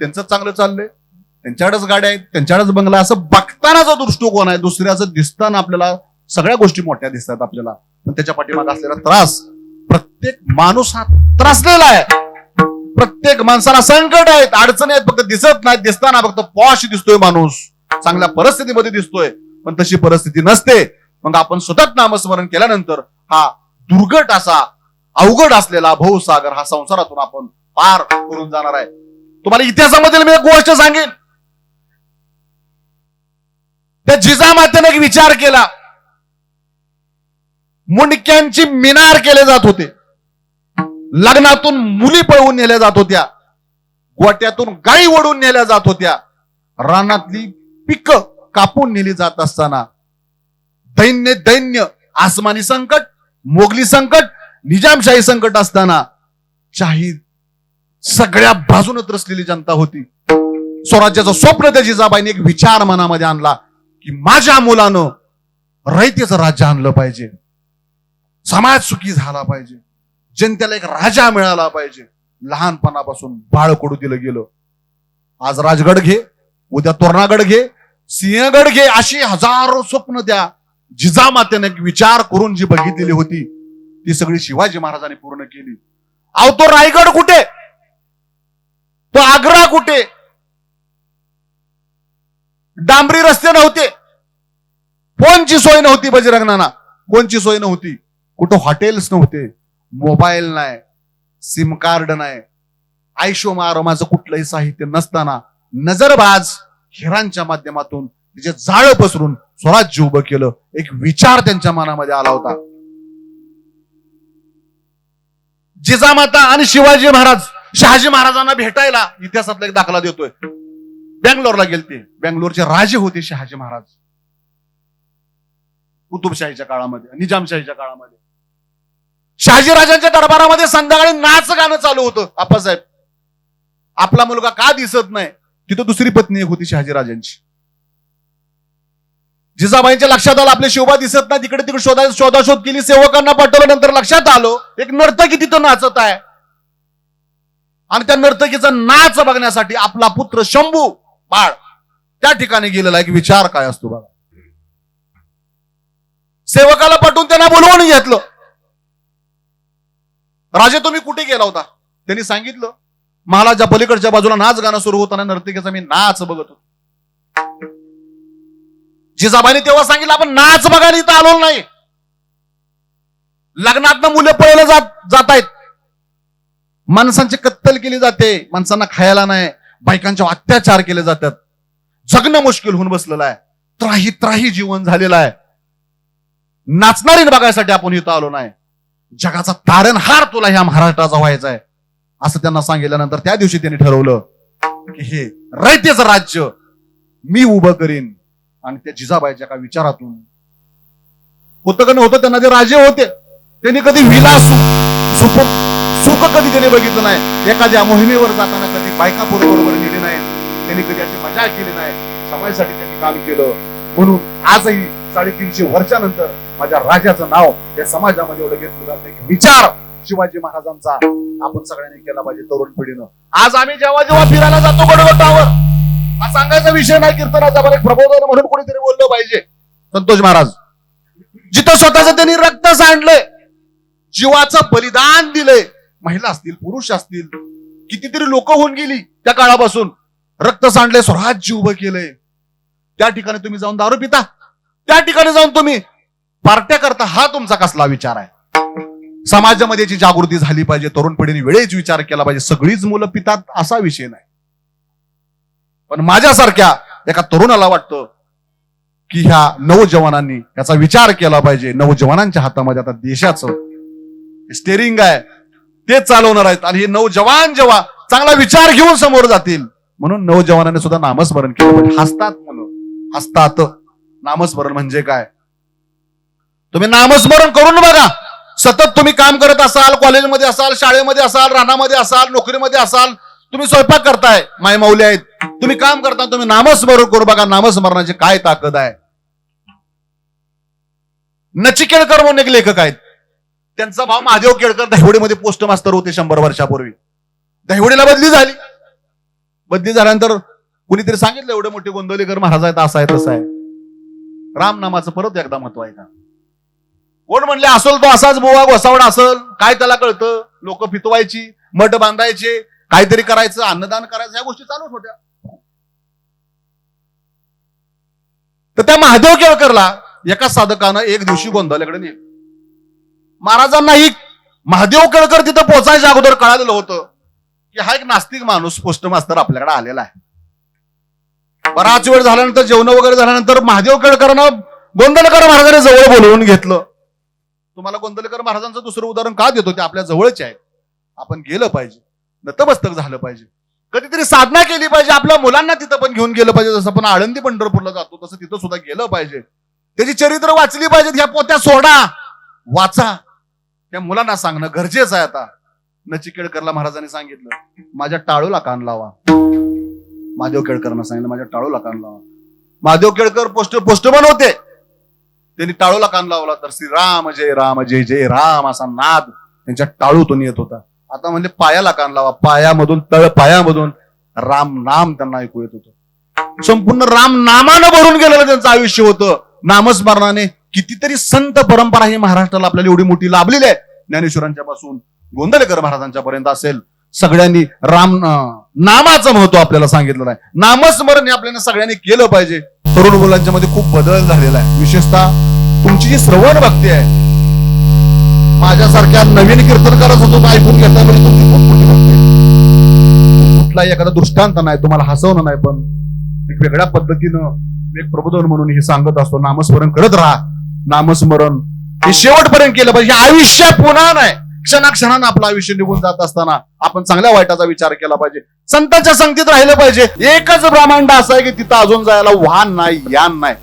त्यांचं चांगलं चाललंय, त्यांच्याकडेच गाड्या आहेत, त्यांच्याकडेच बंगला, असं बघतानाचा दृष्टिकोन आहे. दुसऱ्याचं दिसताना आपल्याला सगळ्या गोष्टी मोठ्या दिसतात आपल्याला, पण त्याच्या पाठीमागे असलेला त्रास, प्रत्येक माणूस हा त्रासलेला आहे. प्रत्येक माणसाला संकट आहेत, अडचणी आहेत, फक्त दिसत नाहीत. दिसताना फक्त पॉश दिसतोय माणूस, चांगल्या परिस्थितीमध्ये दिसतोय, पण तशी परिस्थिती नसते. मग आपण सतत नामस्मरण केल्यानंतर हा दुर्गट असा, अवघड असलेला भवसागर हा संसारातून आपण पार करून जाणार आहे. तुम्हाला इतिहासामधील मी एक गोष्ट सांगेन. त्या जिजामातेने एक विचार केला. मुंडक्यांची मिनार केले जात होते, लग्नातून मुली पळवून नेल्या जात होत्या, गोट्यातून गायी ओढून नेल्या जात होत्या, रानातली पिकं कापून नेली जात असताना दैन्य आसमानी संकट, मोगली संकट, निजामशाही संकट असताना शाही सगळ्या बाजूने त्रसलेली जनता होती. स्वराज्याचं स्वप्न त्या जिजाबाईने एक विचार मनामध्ये आणला की माझ्या मुलानं रयतेचं राज्य आणलं पाहिजे, समाज सुखी झाला पाहिजे, जनतेला एक राजा मिळाला पाहिजे. लहानपणापासून बाळकडू दिलं गेलं. आज राजगड घे, उद्या तोरणागड घे, सिंहगड घे, अशी हजारो स्वप्न त्या जिजामातेने एक विचार करून जी बघितलेली होती ती सगळी शिवाजी महाराजांनी पूर्ण केली. अहो, तो रायगड कुठे, तो आग्रा कुठे, डांबरी रस्ते नव्हते, फोनची सोय नव्हती, बजरंगनाना फोनची सोय नव्हती, कुठं हॉटेल्स नव्हते, मोबाईल नाही, सिम कार्ड नाही, आयशो मारमाचं कुठलंही साहित्य नसताना नजरबाज हिरांच्या माध्यमातून तिचे जाळं पसरून स्वराज्य उभं केलं. एक विचार त्यांच्या मनामध्ये आला होता. जिजामाता आणि शिवाजी महाराज शहाजी महाराजांना भेटायला इतिहासातला एक दाखला देतोय. बेंगलोरला गेलते. बेंगलोरचे राजे होते शहाजी महाराज, कुतुबशाहीच्या काळामध्ये, निजामशाहीच्या काळामध्ये. शहाजी राजांच्या दरबारामध्ये संध्याकाळी नाच गाणं चालू होतं. आप्पासाहेब, आपला मुलगा का दिसत नाही? तिथं दुसरी पत्नी एक होती शहाजी राजांची. जिजाबाईंच्या लक्षात आलं आपले शिवबा दिसत नाही, तिकडे तिकडे शोधाशोध केली, सेवकांना पाठवलं. नंतर लक्षात आलं एक नर्तकी तिथं नाचत आहे आणि त्या नर्तकीचा नाच बघण्यासाठी आपला पुत्र शंभू बाळ त्या ठिकाणी गेलेला. एक विचार काय असतो बघा. सेवकाला पाठवून त्यांना बोलवून घेतलं. राजे, तुम्ही कुठे गेला होता? त्यांनी सांगितलं, महालाच्या पलीकडच्या बाजूला नाच गाणं सुरू होताना नर्तकीचा मी नाच बघत होतो. जिजाबाईंनी तेव्हा सांगितलं, आपण नाच बघायला इथं आलो नाही, लग्नातनं मुलं पळवलं जात आहेत, माणसांची कत्तल केली जाते, माणसांना खायला नाही, बायकांचे अत्याचार केले जातात, जगणं मुश्किल होऊन बसलेलं आहे, त्राही जीवन झालेलं आहे. नाचणारी बघायसाठी आपण इथं आलो नाही, जगाचा तारणहार तुला ह्या महाराष्ट्राचा व्हायचा आहे असं त्यांना सांगितल्यानंतर त्या दिवशी त्यांनी ठरवलं की हे रयतेचं राज्य मी उभं करीन. आणि त्या जिजाबाईच्या का विचारातून होतं का नव्हतं, त्यांना ते राजे होते, त्यांनी कधी विलास सुख कधी त्यांनी बघितलं नाही. एखाद्या मोहिमेवर जाताना कधी बायका बरोबर नेली नाही, त्यांनी कधी अशी मजा केली नाही. समाजासाठी त्यांनी काम केलं. म्हणून आजही 350 वर्षानंतर माझ्या राजाचं नाव या समाजामध्ये एवढं घेतलं जातं. एक विचार शिवाजी महाराजांचा आपण सगळ्यांनी केला पाहिजे तरुण पिढीनं. आज आम्ही जेव्हा फिरायला जातो गडगोटावर, हा सांगायचा विषय नाही, कीर्तनाचा पण एक प्रबोधन म्हणून कोणीतरी बोललं पाहिजे. संतोष महाराज जिथं स्वतःच त्यांनी रक्त सांडलंय, जीवाचं बलिदान दिलंय, महिला असतील पुरुष असतील, कितीतरी लोक होऊन गेली त्या काळापासून. रक्त सांडले, स्वराज्य उभं केलंय, त्या ठिकाणी तुम्ही जाऊन दारू पिता, त्या ठिकाणी जाऊन तुम्ही पार्ट्या करता. हा तुमचा कसला विचार आहे? समाजामध्ये याची जागृती झाली पाहिजे, तरुण पिढीने वेळेच विचार केला पाहिजे. सगळीच मुलं पितात असा विषय नाही, पण माझ्यासारख्या एका तरुणाला वाटतं की ह्या नवजवानांनी याचा विचार केला पाहिजे. नवजवानांच्या हातामध्ये आता देशाचं स्टेरिंग आहे, ते चालवणार आहेत. आणि हे नवजवान जेव्हा चांगला विचार घेऊन समोर जातील, म्हणून नवजवानांनी सुद्धा नामस्मरण केलं पाहिजे. हसतात म्हणून, हसतात. नामस्मरण म्हणजे काय? तुम्ही नामस्मरण करून बघा. सतत तुम्ही काम करत असाल, कॉलेजमध्ये असाल, शाळेमध्ये असाल, रानामध्ये असाल, नोकरीमध्ये असाल, तुम्ही स्वयंपाक करताय, माय माऊली आहेत, तुम्ही काम करता, तुम्ही नामस्मरण करू बघा. नामस्मरणाची काय ताकद आहे. नचिकेळकर म्हणून एक लेखक आहेत, त्यांचा भाव महादेव केळकर दहिवडीमध्ये पोस्ट मास्तर होते 100 वर्षापूर्वी. दहिवडीला बदली झाली. बदली झाल्यानंतर कुणीतरी सांगितलं एवढे मोठे गोंदवलेकर महाराज आहेत, असं आहे तसं आहे. राम नामाचं परत एकदा महत्व आहे का? कोण म्हणले असल तो असाच बुवा गोसावडा असल, काय त्याला कळतं. लोक फितवायची, मठ बांधायचे, काहीतरी करायचं, अन्नदान करायचं, ह्या गोष्टी चालूच होत्या. तर त्या महादेव केळकरला एका साधकानं एक दिवशी गोंधळल्याकडे नेलं. महाराजांनाही महादेव केळकर तिथं पोहोचायच्या अगोदर कळालेलं होतं की हा एक नास्तिक माणूस पोस्ट मास्तर आपल्याकडे आलेला आहे. बराच वेळ झाल्यानंतर, जेवण वगैरे झाल्यानंतर महादेव केळकरांना गोंधळकर महाराजांनी जवळ बोलवून घेतलं. तुम्हाला गोंधळकर महाराजांचं दुसरं उदाहरण का देतो? ते आपल्या जवळचे आहेत. आपण गेलं पाहिजे, नतमस्तक झालं पाहिजे, कधीतरी साधना केली पाहिजे, आपल्या मुलांना तिथं पण घेऊन गेलं पाहिजे. जसं आपण आळंदी पंढरपूरला जातो तसं तिथं सुद्धा गेलं पाहिजे. त्याची चरित्र वाचली पाहिजेत. ह्या पोत्या सोडा, वाचा. त्या मुलांना सांगणं गरजेचं आहे. आता नचिकेळकरला महाराजांनी सांगितलं, माझ्या टाळूला कान लावा. महादेव केळकरांना सांगितलं, माझ्या टाळूला कान लावा. महादेव केळकर पोस्टमन होते. त्यांनी टाळूला कान लावला तर श्रीराम जय राम जय जय राम असा नाद त्यांच्या टाळूतून येत होता. आता म्हणजे पायाला कान लावा. पायामधून, तळ पायामधून राम नाम त्यांना ऐकू येत होतं. संपूर्ण राम नामानं भरून गेलेलं त्यांचं आयुष्य होतं. नामस्मरणाने कितीतरी संत परंपरा ही महाराष्ट्राला आपल्याला एवढी मोठी लाभलेली आहे. ज्ञानेश्वरांच्या पासून गोंधळकर महाराजांच्या पर्यंत असेल, सगळ्यांनी राम नामाचं महत्व आपल्याला सांगितलेलं आहे. नामस्मरण हे आपल्याला सगळ्यांनी केलं पाहिजे. तरुण मुलांच्या मध्ये खूप बदल झालेला आहे. विशेषतः तुमची जी श्रवण भक्ती आहे, माझ्यासारख्या नवीन कीर्तनकारच होतो ऐकून घेता, म्हणजे तुमची खूप मोठी भक्ती आहे. कुठलाही एखादा दृष्टांत नाही, तुम्हाला हसवणं नाही, पण एक वेगळ्या पद्धतीनं एक प्रबोधन म्हणून हे सांगत असतो. नामस्मरण करत राहा. नामस्मरण हे शेवटपर्यंत केलं पाहिजे. आयुष्य पुन्हा नाही, क्षणाक्षणानं आपलं आयुष्य निघून जात असताना आपण चांगल्या वाईटाचा विचार केला पाहिजे. संतांच्या संगतीत राहिलं पाहिजे. एकच ब्रह्मांड असं आहे की तिथं अजून जायला वाहन नाही, यान नाही,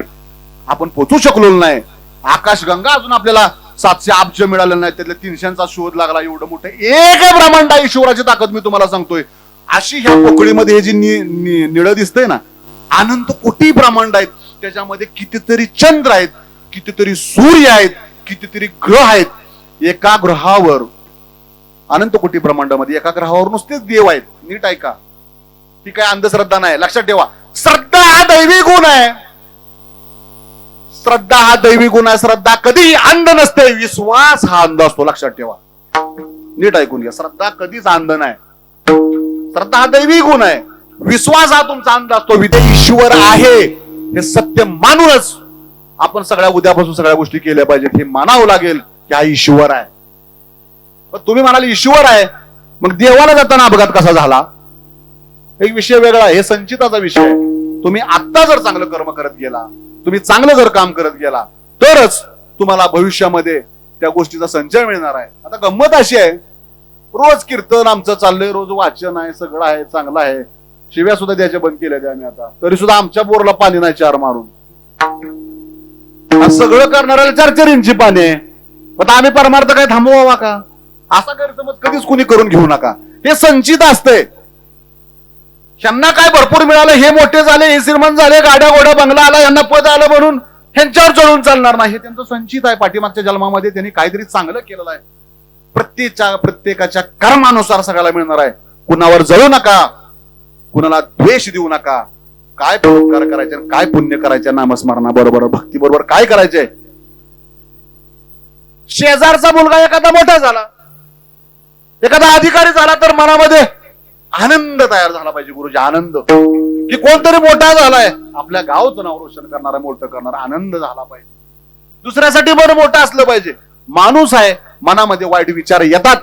आपण पोचू शकलो नाही. आकाशगंगा अजून आपल्याला 700 अब्ज मिळालेलं नाही, त्यातल्या 300चा शोध लागला. एवढं मोठं एक ब्रह्मांड आहे. ईश्वराची ताकद मी तुम्हाला सांगतोय. अशी ह्या पोकळीमध्ये हे जी निळं दिसतंय ना, अनंत कोटी ब्रह्मांड आहेत. त्याच्यामध्ये कितीतरी चंद्र आहेत, कितीतरी सूर्य आहेत, कितीतरी ग्रह आहेत. एका ग्रहावर, अनंत कोटी ब्रह्मांडामध्ये एका ग्रहावर नुसतेच देव आहेत. नीट ऐका, ही काय अंधश्रद्धा नाही, लक्षात ठेवा. श्रद्धा हा दैवी गुण आहे. श्रद्धा हा दैवी गुण आहे. श्रद्धा कधीही अंध नसते. विश्वास हा अंध असतो, लक्षात ठेवा. नीट ऐकून घ्या. श्रद्धा कधीच अंध नाही. श्रद्धा हा दैवी गुण आहे. विश्वास हा तुमचा अंध असतो. विधे ईश्वर आहे हे सत्य मानूनच आपण उद्यापासून सगळ्या गोष्टी केल्या पाहिजेत. हे मानावं लागेल की हा ईश्वर आहे. पण तुम्ही म्हणाले ईश्वर आहे, मग देवाला जाताना अपघात कसा झाला? एक विषय वेगळा आहे. हे संचिताचा विषय आहे. तुम्ही आता जर चांगलं कर्म करत गेला, तुम्ही चांगलं जर काम करत गेला, तरच तुम्हाला भविष्यामध्ये त्या गोष्टीचा संचय मिळणार आहे. आता गंमत अशी आहे, रोज कीर्तन आमचं चाललंय, रोज वाचन आहे, सगळं आहे, चांगलं आहे. शिव्या सुद्धा द्यायच्या बंद केल्या आम्ही आता. तरी सुद्धा आमच्या बोरला पाणी नाही 4 मारून. सगळं करणाऱ्याला 4 इंची पाणी आहे. पण आम्ही परमार्थ काय थांबवावा का? असा गैरसमज कधीच कुणी करून घेऊ नका. हे संचित असतंय. यांना काय भरपूर मिळालं, हे मोठे झाले, हे श्रीमंत झाले, गाड्या गोड्या बंगला आला, यांना पद आलं म्हणून ह्यांच्यावर चढून चालणार नाही. हे त्यांचं संचित आहे. पाठीमागच्या जन्मामध्ये त्यांनी काहीतरी चांगलं केलेलं आहे. प्रत्येकाच्या कर्मानुसार सगळ्याला मिळणार आहे. कुणावर जळू नका, कुणाला द्वेष देऊ नका. काय परोपकार करायचे, काय पुण्य करायचे, नामस्मरणा बरोबर, भक्ती बरोबर काय करायचंय. शेजारचा मुलगा एखादा मोठा झाला, एखादा अधिकारी झाला, तर मनामध्ये आनंद तयार झाला पाहिजे. गुरुजी, आनंद. की कोणतरी मोठा झालाय, आपल्या गावचं नाव रोशन करणारा, मोठं करणारा, आनंद झाला पाहिजे. दुसऱ्यासाठी बरं मोठं असलं पाहिजे. माणूस आहे, मनामध्ये वाईट विचार येतात.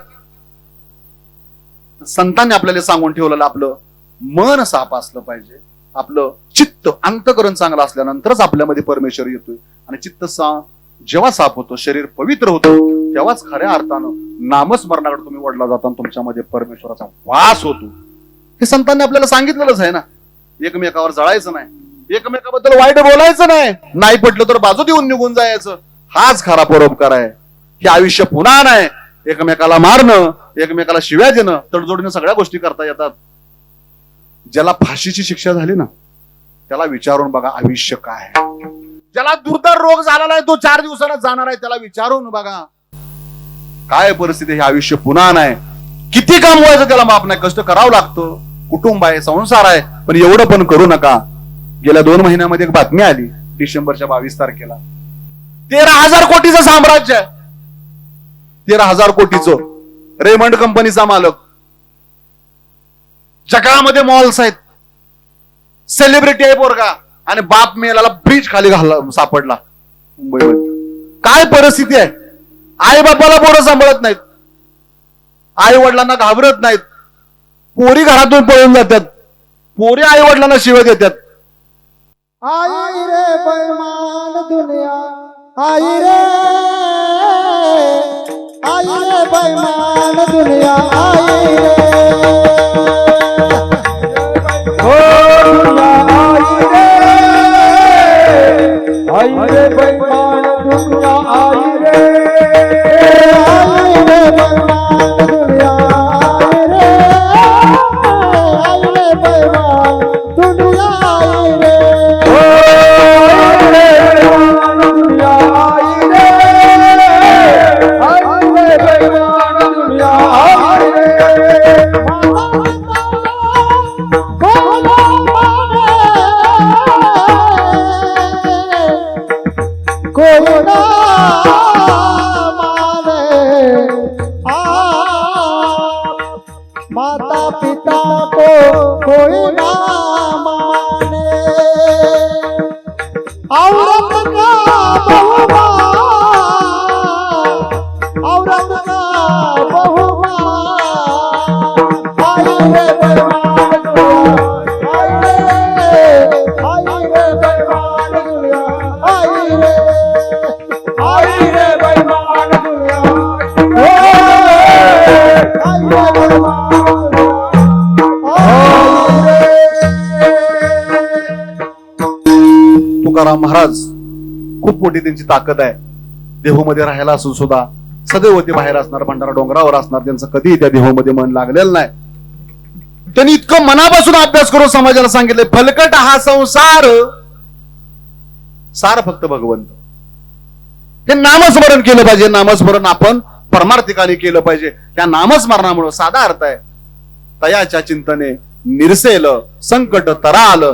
संतांनी आपल्याला सांगून ठेवलेलं आपलं मन साफ असलं पाहिजे. आपलं चित्त, अंतकरण चांगलं असल्यानंतरच आपल्यामध्ये परमेश्वर येतोय. आणि चित्त जेव्हा साफ होतो, शरीर पवित्र होतं, तेव्हाच खऱ्या अर्थानं नामस्मरणाकडे तुम्ही वडला जाता, तुमच्यामध्ये परमेश्वराचा वास होतो. हे संतांनी आपल्याला सांगितलेलंच आहे ना. एकमेकावर जळायचं नाही, एकमेकाबद्दल वाईट बोलायचं नाही, नाही पटलं तर बाजू देऊन निघून जायचं. हाच खरा परोपकार आहे. हे आयुष्य पुन्हा नाही. एकमेकाला मारणं, एकमेकाला शिव्या देणं, तडजोडीनं सगळ्या गोष्टी करता येतात. ज्याला फाशीची शिक्षा झाली ना, त्याला विचारून बघा आयुष्य काय आहे. ज्याला दुर्धर रोग झालेला आहे, तो 4 दिवसांना जाणार आहे, त्याला विचारून बघा काय परिस्थिती. हे आयुष्य पुन्हा नाही. किती काम व्हायचं त्याला माफ नाही, कष्ट करावं लागतं. कुटुंब आहे, संसार आहे, पण एवढं पण करू नका. गेल्या 2 महिन्यामध्ये एक बातमी आली, डिसेंबरच्या 22 तारखेला 13,000 कोटीचं साम्राज्य आहे. 13,000 कोटीचं. रेमंड कंपनीचा मालक. जगामध्ये मॉल्स आहेत. सेलिब्रिटी आहे पोरगा, आणि बाप मेलाला ब्रिज खाली सापडला मुंबईमध्ये. काय परिस्थिती आहे. आई बापाला पोरं सांभाळत नाहीत, आई वडिलांना घाबरत नाहीत, पोरी घरातून पळून जातात, पोरी आई वडिलांना शिव्या देतात. आई रे बैमान दुनिया, आई रे बैमान दुनिया, आई रे हो दुनिया, आई रे बैमान दुनिया, आई रे बैमान दुनिया, आई रे बैमान दुनिया, आई रे माता पिता को कोई ना माने, औरत का बहुमा, औरत का बहुमा, आई रे बैमान दुनिया, आई रे बैमान दुनिया, आई रे बैमान दुनिया, आई रे बैमान तुकाराम महाराज खूप मोठी त्यांची ताकद आहे. देहूमध्ये राहायला असून सुद्धा सदैव ते बाहेर असणार, भंडारा डोंगरावर असणार. त्यांचं कधीही त्या देहूमध्ये मन लागलेलं नाही. त्यांनी इतकं मनापासून अभ्यास करून समाजाला सांगितले, फलकट हा संसार, सार फक्त भगवंत. हे नामस्मरण केलं पाहिजे. नामस्मरण आपण परमार्थिकाने केलं पाहिजे. त्या नामस्मरणामुळे साधा अर्थ आहे, तयाच्या चिंतने निरसेल संकट तराल.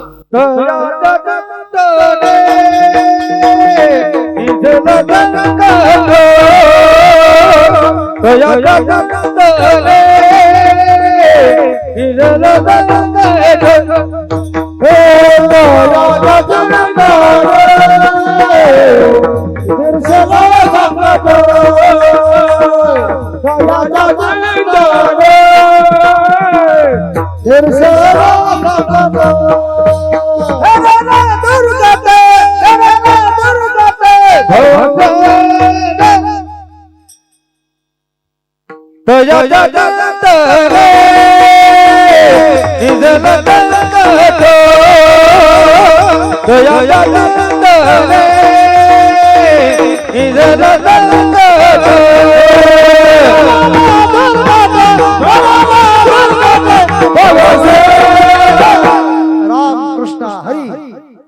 रामकृष्ण हरी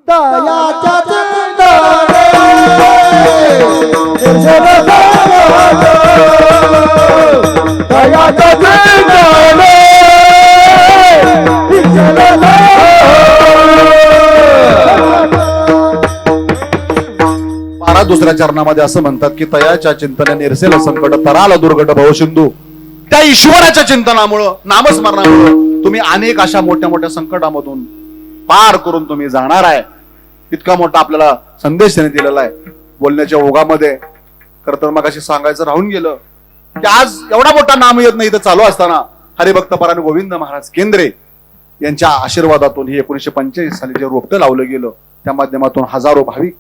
दयाच्या दुसऱ्या चरणामध्ये असं म्हणतात की तयाच्या चिंतने निरसेल संकट तराल दुर्घट भवसिंधू. त्या ईश्वराच्या चिंतनामुळं, नामस्मरणामुळं तुम्ही अनेक अशा मोठ्या मोठ्या संकटामधून पार करून तुम्ही जाणार आहे. इतका मोठा आपल्याला संदेश त्याने दिलेला आहे. बोलण्याच्या ओघामध्ये खरं तर मग अशी सांगायचं राहून गेलं की आज एवढा मोठा नामयज्ञ इथं चालू असताना हरिभक्त परायण गोविंद महाराज केंद्रे यांच्या आशीर्वादातून हे 1945 साली जे रोपटं लावलं गेलं त्या माध्यमातून हजारो भाविक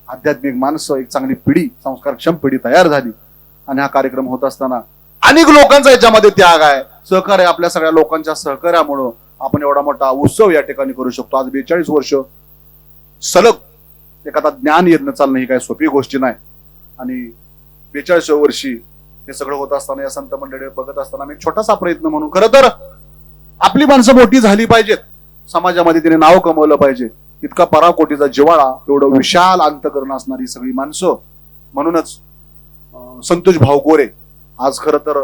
आध्यात्मिक माणसं, एक चांगली पिढी, संस्कारक्षम पिढी तयार झाली. आणि हा कार्यक्रम होत असताना अनेक लोकांचा याच्यामध्ये त्याग आहे, सहकार्य. आपल्या सगळ्या लोकांच्या सहकार्यामुळं आपण एवढा मोठा उत्सव या ठिकाणी करू शकतो. आज 42 वर्ष सलग एखादा ज्ञान यज्ञ चालणं ही काही सोपी गोष्टी नाही. आणि 42व्या वर्षी हे सगळं होत असताना या संत मंडळी बघत असताना मी एक छोटासा प्रयत्न म्हणून, खरं तर आपली माणसं मोठी झाली पाहिजेत, समाजामध्ये तिने नाव कमवलं पाहिजे. इतका पराकोटीचा जिव्हाळा, एवढं विशाल अंतकरण असणारी सगळी माणसं. म्हणूनच संतोष भाऊ गोरे आज खरं तर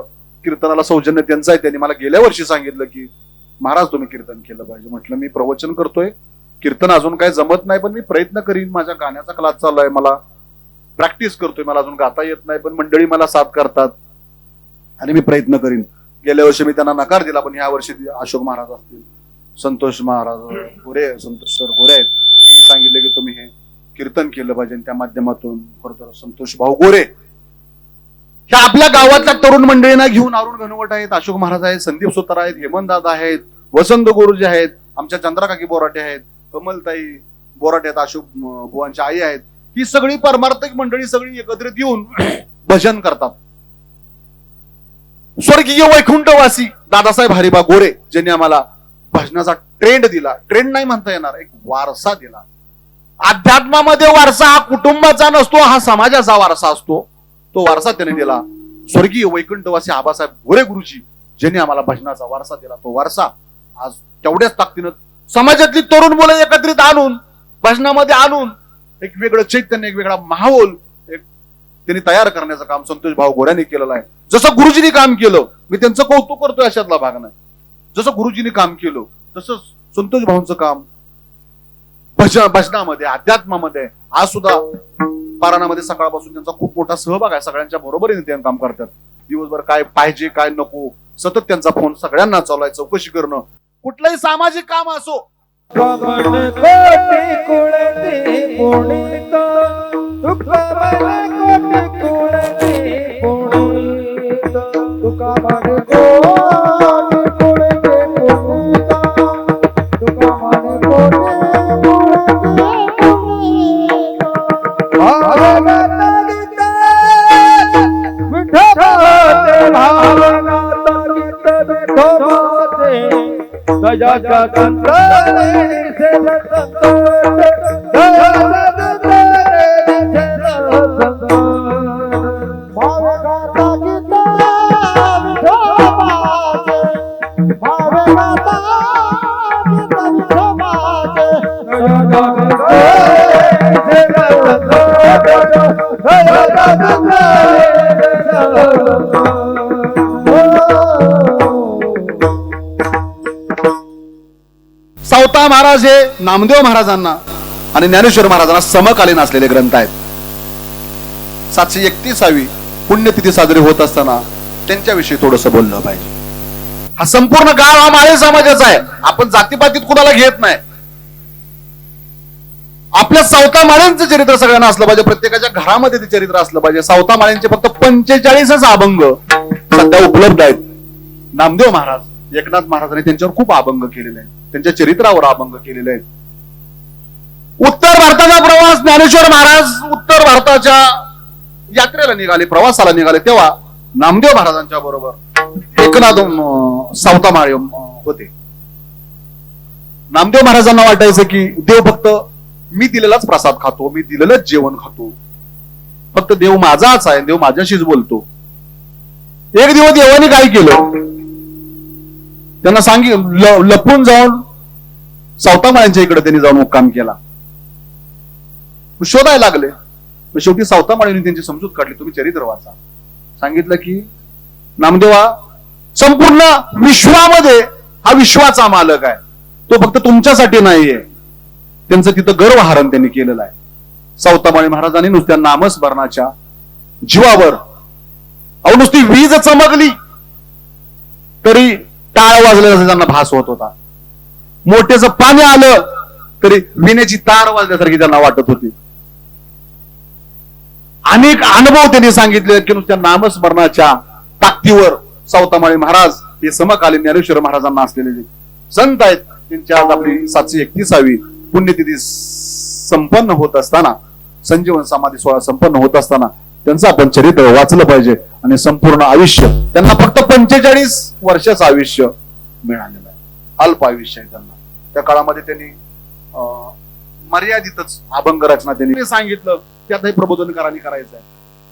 कीर्तनाला सौजन्य त्यांचं आहे. त्यांनी मला गेल्या वर्षी सांगितलं की महाराज तुम्ही कीर्तन केलं पाहिजे. म्हटलं मी प्रवचन करतोय, कीर्तन अजून काही जमत नाही, पण मी प्रयत्न करीन. माझ्या गाण्याचा क्लास चालू आहे, मला प्रॅक्टिस करतोय, मला अजून गाता येत नाही, पण मंडळी मला साथ करतात आणि मी प्रयत्न करीन. गेल्या वर्षी मी त्यांना नकार दिला, पण ह्या वर्षी अशोक महाराज असतील, संतोष महाराज गोरे, संतोष सर गोरे आहेत, त्यांनी सांगितले की तुम्ही हे कीर्तन केलं पाहिजे. त्या माध्यमातून खरं संतोष भाऊ गोरे ह्या आपल्या गावातल्या तरुण मंडळींना घेऊन अरुण घनवट आहेत, अशोक महाराज आहेत, संदीप सुतार आहेत, हेमंत दादा आहेत, वसंत गुरुजी आहेत, आमच्या चंद्रकाकी बोराटे आहेत, कमलताई बोराटे आहेत, अशोक बुवांच्या आई आहेत. ही सगळी परमार्थिक मंडळी सगळी एकत्रित येऊन भजन करतात. स्वर्गीय वैकुंठवासी दादासाहेब हरिबा गोरे ज्यांनी आम्हाला भजनाचा ट्रेंड दिला, ट्रेंड नाही म्हणता येणार, एक वारसा दिला. अध्यात्मामध्ये वारसा हा कुटुंबाचा नसतो, हा समाजाचा वारसा असतो. तो वारसा त्याने दिला. स्वर्गीय वैकुंठवासी आबासाहेब गोरे गुरुजी ज्यांनी आम्हाला भजनाचा वारसा दिला, तो वारसा आज तेवढ्याच ताकदीनं समाजातली तरुण मुलं एकत्रित आणून भजनामध्ये आणून एक वेगळं चैतन्य, एक वेगळा माहोल एक त्यांनी तयार करण्याचं काम संतोष भाऊ गोऱ्यांनी केलेलं आहे. जसं गुरुजींनी काम केलं, मी त्यांचं कौतुक करतोय, अशातला भाग नाही. जसं गुरुजींनी काम केलं तसंच संतोष भाऊंचं काम भजनामध्ये, अध्यात्मामध्ये. आज सुद्धा पारायणामध्ये सकाळपासून त्यांचा खूप मोठा सहभाग आहे. सगळ्यांच्या बरोबरीने ते काम करतात. दिवसभर काय पाहिजे काय नको सतत त्यांचा फोन सगळ्यांना चालू आहे, चौकशी करणं. कुठलंही सामाजिक काम असो, कमन कोटी कुळती पुणित तुका मन कोटी कुळती पुणित तुका मन कोटी कुळती पुणित तुका मन कोटी कुळती पुणित भावनात गीते विठोबाचे भावनात गीते विठोबाचे गजाच्या संताने सावता महाराज हे नामदेव महाराजांना आणि ज्ञानेश्वर महाराजांना समकालीन असलेले ग्रंथ आहेत. 731वी पुण्यतिथी साजरी होत असताना त्यांच्याविषयी थोडंसं बोललं पाहिजे. हा संपूर्ण गाव हा माळे समाजाचा आहे. आपण जातीपातीत कुणाला घेत नाही. आपल्या सावता माळ्यांचं चरित्र सगळ्यांना असलं पाहिजे, प्रत्येकाच्या घरामध्ये ते चरित्र असलं पाहिजे. सावता माळ्यांचे फक्त 45च अभंग सध्या उपलब्ध आहेत. नामदेव महाराज, एकनाथ महाराजांनी त्यांच्यावर खूप अभंग केलेले आहेत, त्यांच्या चरित्रावर अभंग केलेले आहेत. उत्तर भारताचा प्रवास, ज्ञानेश्वर महाराज उत्तर भारताच्या यात्रेला निघाले, प्रवासाला निघाले, तेव्हा नामदेव महाराजांच्या बरोबर एकनाथ सावता माळे होते. नामदेव महाराजांना वाटायचं की देव फक्त मी दिलेलाच प्रसाद खातो, मी दिलेलंच जेवण खातो, फक्त देव माझाच आहे, देव माझ्याशीच बोलतो. एक दिवस देवाने काय केलं, त्यांना लपून जाऊन सावता माळ्यांच्या इकडे त्यांनी जाऊन मुक्काम केला. शोधायला लागले. शेवटी सावता माळ्यांनी त्यांची समजूत काढली, तुम्ही चरित्र वाचा. सांगितलं की नामदेवा, संपूर्ण विश्वामध्ये हा विश्वाचा मालक आहे, तो फक्त तुमच्यासाठी नाहीये. त्यांचं तिथं गर्वहरण त्यांनी केलेलं आहे. सावता माळी महाराजांनी नुसत्या नामस्मरणाच्या जीवावर नुसती वीज चमकली तरी टाळ वाजलेला त्यांना भास होत होता. मोठेचं पाणी आलं तरी विण्याची तार वाजल्यासारखी त्यांना वाटत होती. अनेक अनुभव त्यांनी सांगितले की नुसत्या नामस्मरणाच्या ताकदीवर सावतामाळी महाराज हे समकालीन ज्ञानेश्वर महाराजांना असलेले जे संत आहेत त्यांची आज आपली 731वी पुण्यतिथी संपन्न होत असताना, संजीवन समाधी सोहळा संपन्न होत असताना त्यांचं आपण चरित्र वाचलं पाहिजे. आणि संपूर्ण आयुष्य त्यांना फक्त 45 वर्षाचं आयुष्य मिळालेलं आहे. अल्प आयुष्य आहे त्यांना. त्या काळामध्ये त्यांनी मर्यादितच अभंग रचना त्यांनी सांगितलं की आता हे प्रबोधनकारांनी करायचं आहे.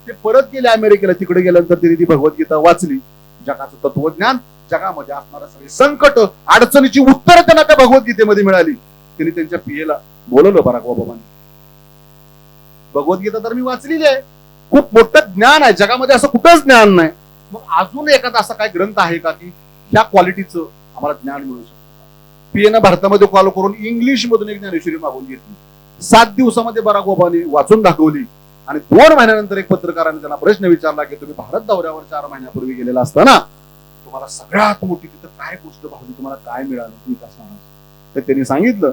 ते परत गेले अमेरिकेला. तिकडे गेल्यानंतर त्यांनी ती भगवद्गीता वाचली. जगाचं तत्वज्ञान, जगामध्ये असणारे सगळे संकट, अडचणीची उत्तरं त्यांना त्या भगवद्गीतेमध्ये मिळाली. त्यांनी त्यांच्या पियेला बोलवलं बराक ओबामांनी. भगवद्गीता तर मी वाचलेली आहे, खूप मोठं ज्ञान आहे, जगामध्ये असं कुठंच ज्ञान नाही. मग अजून एखादा असा काय ग्रंथ आहे का की ह्या क्वालिटीचं आम्हाला ज्ञान मिळू शकतं? पीएनं भारतामध्ये कॉल करून इंग्लिश मधून एक ज्ञानेश्वरी मागून घेतली. 7 दिवसामध्ये बराक ओबामांनी वाचून दाखवली. आणि 2 महिन्यानंतर एक पत्रकाराने त्यांना प्रश्न विचारला की तुम्ही भारत दौऱ्यावर 4 महिन्यापूर्वी गेलेला असताना तुम्हाला सगळ्यात मोठी तिथं काय गोष्ट भावली, तुम्हाला काय मिळालं, तुम्ही कसं आहात? तर त्यांनी सांगितलं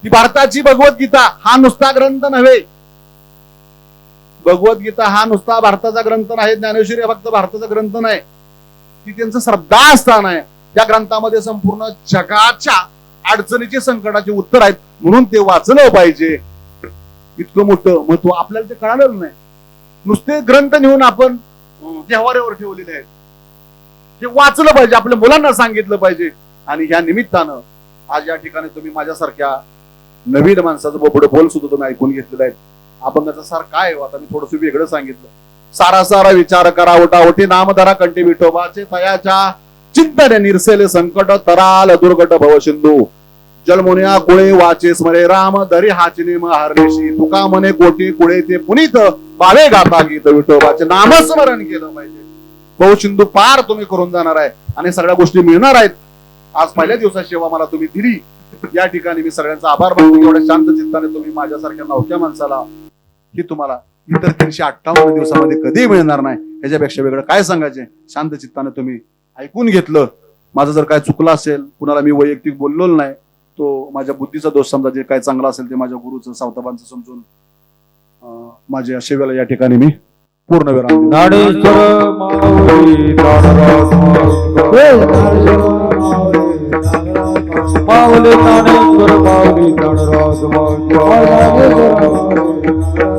की भारताची भगवद्गीता हा नुसता ग्रंथ नव्हे. भगवद्गीता हा नुसता भारताचा ग्रंथ नाही, ज्ञानेश्वरी फक्त भारताचा ग्रंथ नाही, ती त्यांचं श्रद्धास्थान आहे. त्या ग्रंथामध्ये संपूर्ण जगाच्या अडचणीचे, संकटाचे उत्तर आहेत. म्हणून ते वाचलं पाहिजे. इतकं मोठं महत्व आपल्याला ते कळालं नाही. नुसते ग्रंथ नेऊन आपण देवाऱ्यावर ठेवलेले आहेत. ते वाचलं पाहिजे, आपल्या मुलांना सांगितलं पाहिजे. आणि ह्या निमित्तानं आज या ठिकाणी तुम्ही माझ्यासारख्या नवीन माणसाचं बोबडं बोल सुद्धा तुम्ही ऐकून घेतलेलं आहे. अभंगाचा सार काय? आता मी थोडंसं वेगळं सांगितलं. सारा सारा विचार करा, ओटाओटी नामधरा कंठी विठोबाचे तयाच्या चिंतने निरसेले संकट तराल दुर्गट भव सिंधू जलमुनिया कुळे वाचे स्मरे राम दरी हाचिने हरलेशी तुका मने कोटी कुळे ते पुनीत बावे गाता गीत विठोबाचे नामस्मरण केलं पाहिजे. बहुसिंधू पार तुम्ही करून जाणार आहे आणि सगळ्या गोष्टी मिळणार आहेत. आज पहिल्या दिवसाची सेवा मला तुम्ही दिली, या ठिकाणी मी सगळ्यांचा आभार मानतो. एवढ्या शांत चित्ताने तुम्ही माझ्यासारख्या नवख्या माणसाला, ही तुम्हाला इतर 358 दिवसामध्ये कधी मिळणार नाही, ह्याच्यापेक्षा वेगळं काय सांगायचे. शांत चित्ताने तुम्ही ऐकून घेतलं. माझं जर काय चुकलं असेल, कुणाला मी वैयक्तिक बोललो नाही, तो माझ्या बुद्धीचा दोष समजा. जे काय चांगलं असेल ते माझ्या गुरुचं, सावताबांचं समजून माझ्या सेवेला या ठिकाणी मी पूर्ण विराम ज्ञानेश्वर माऊली माऊली ज्ञानेश्वर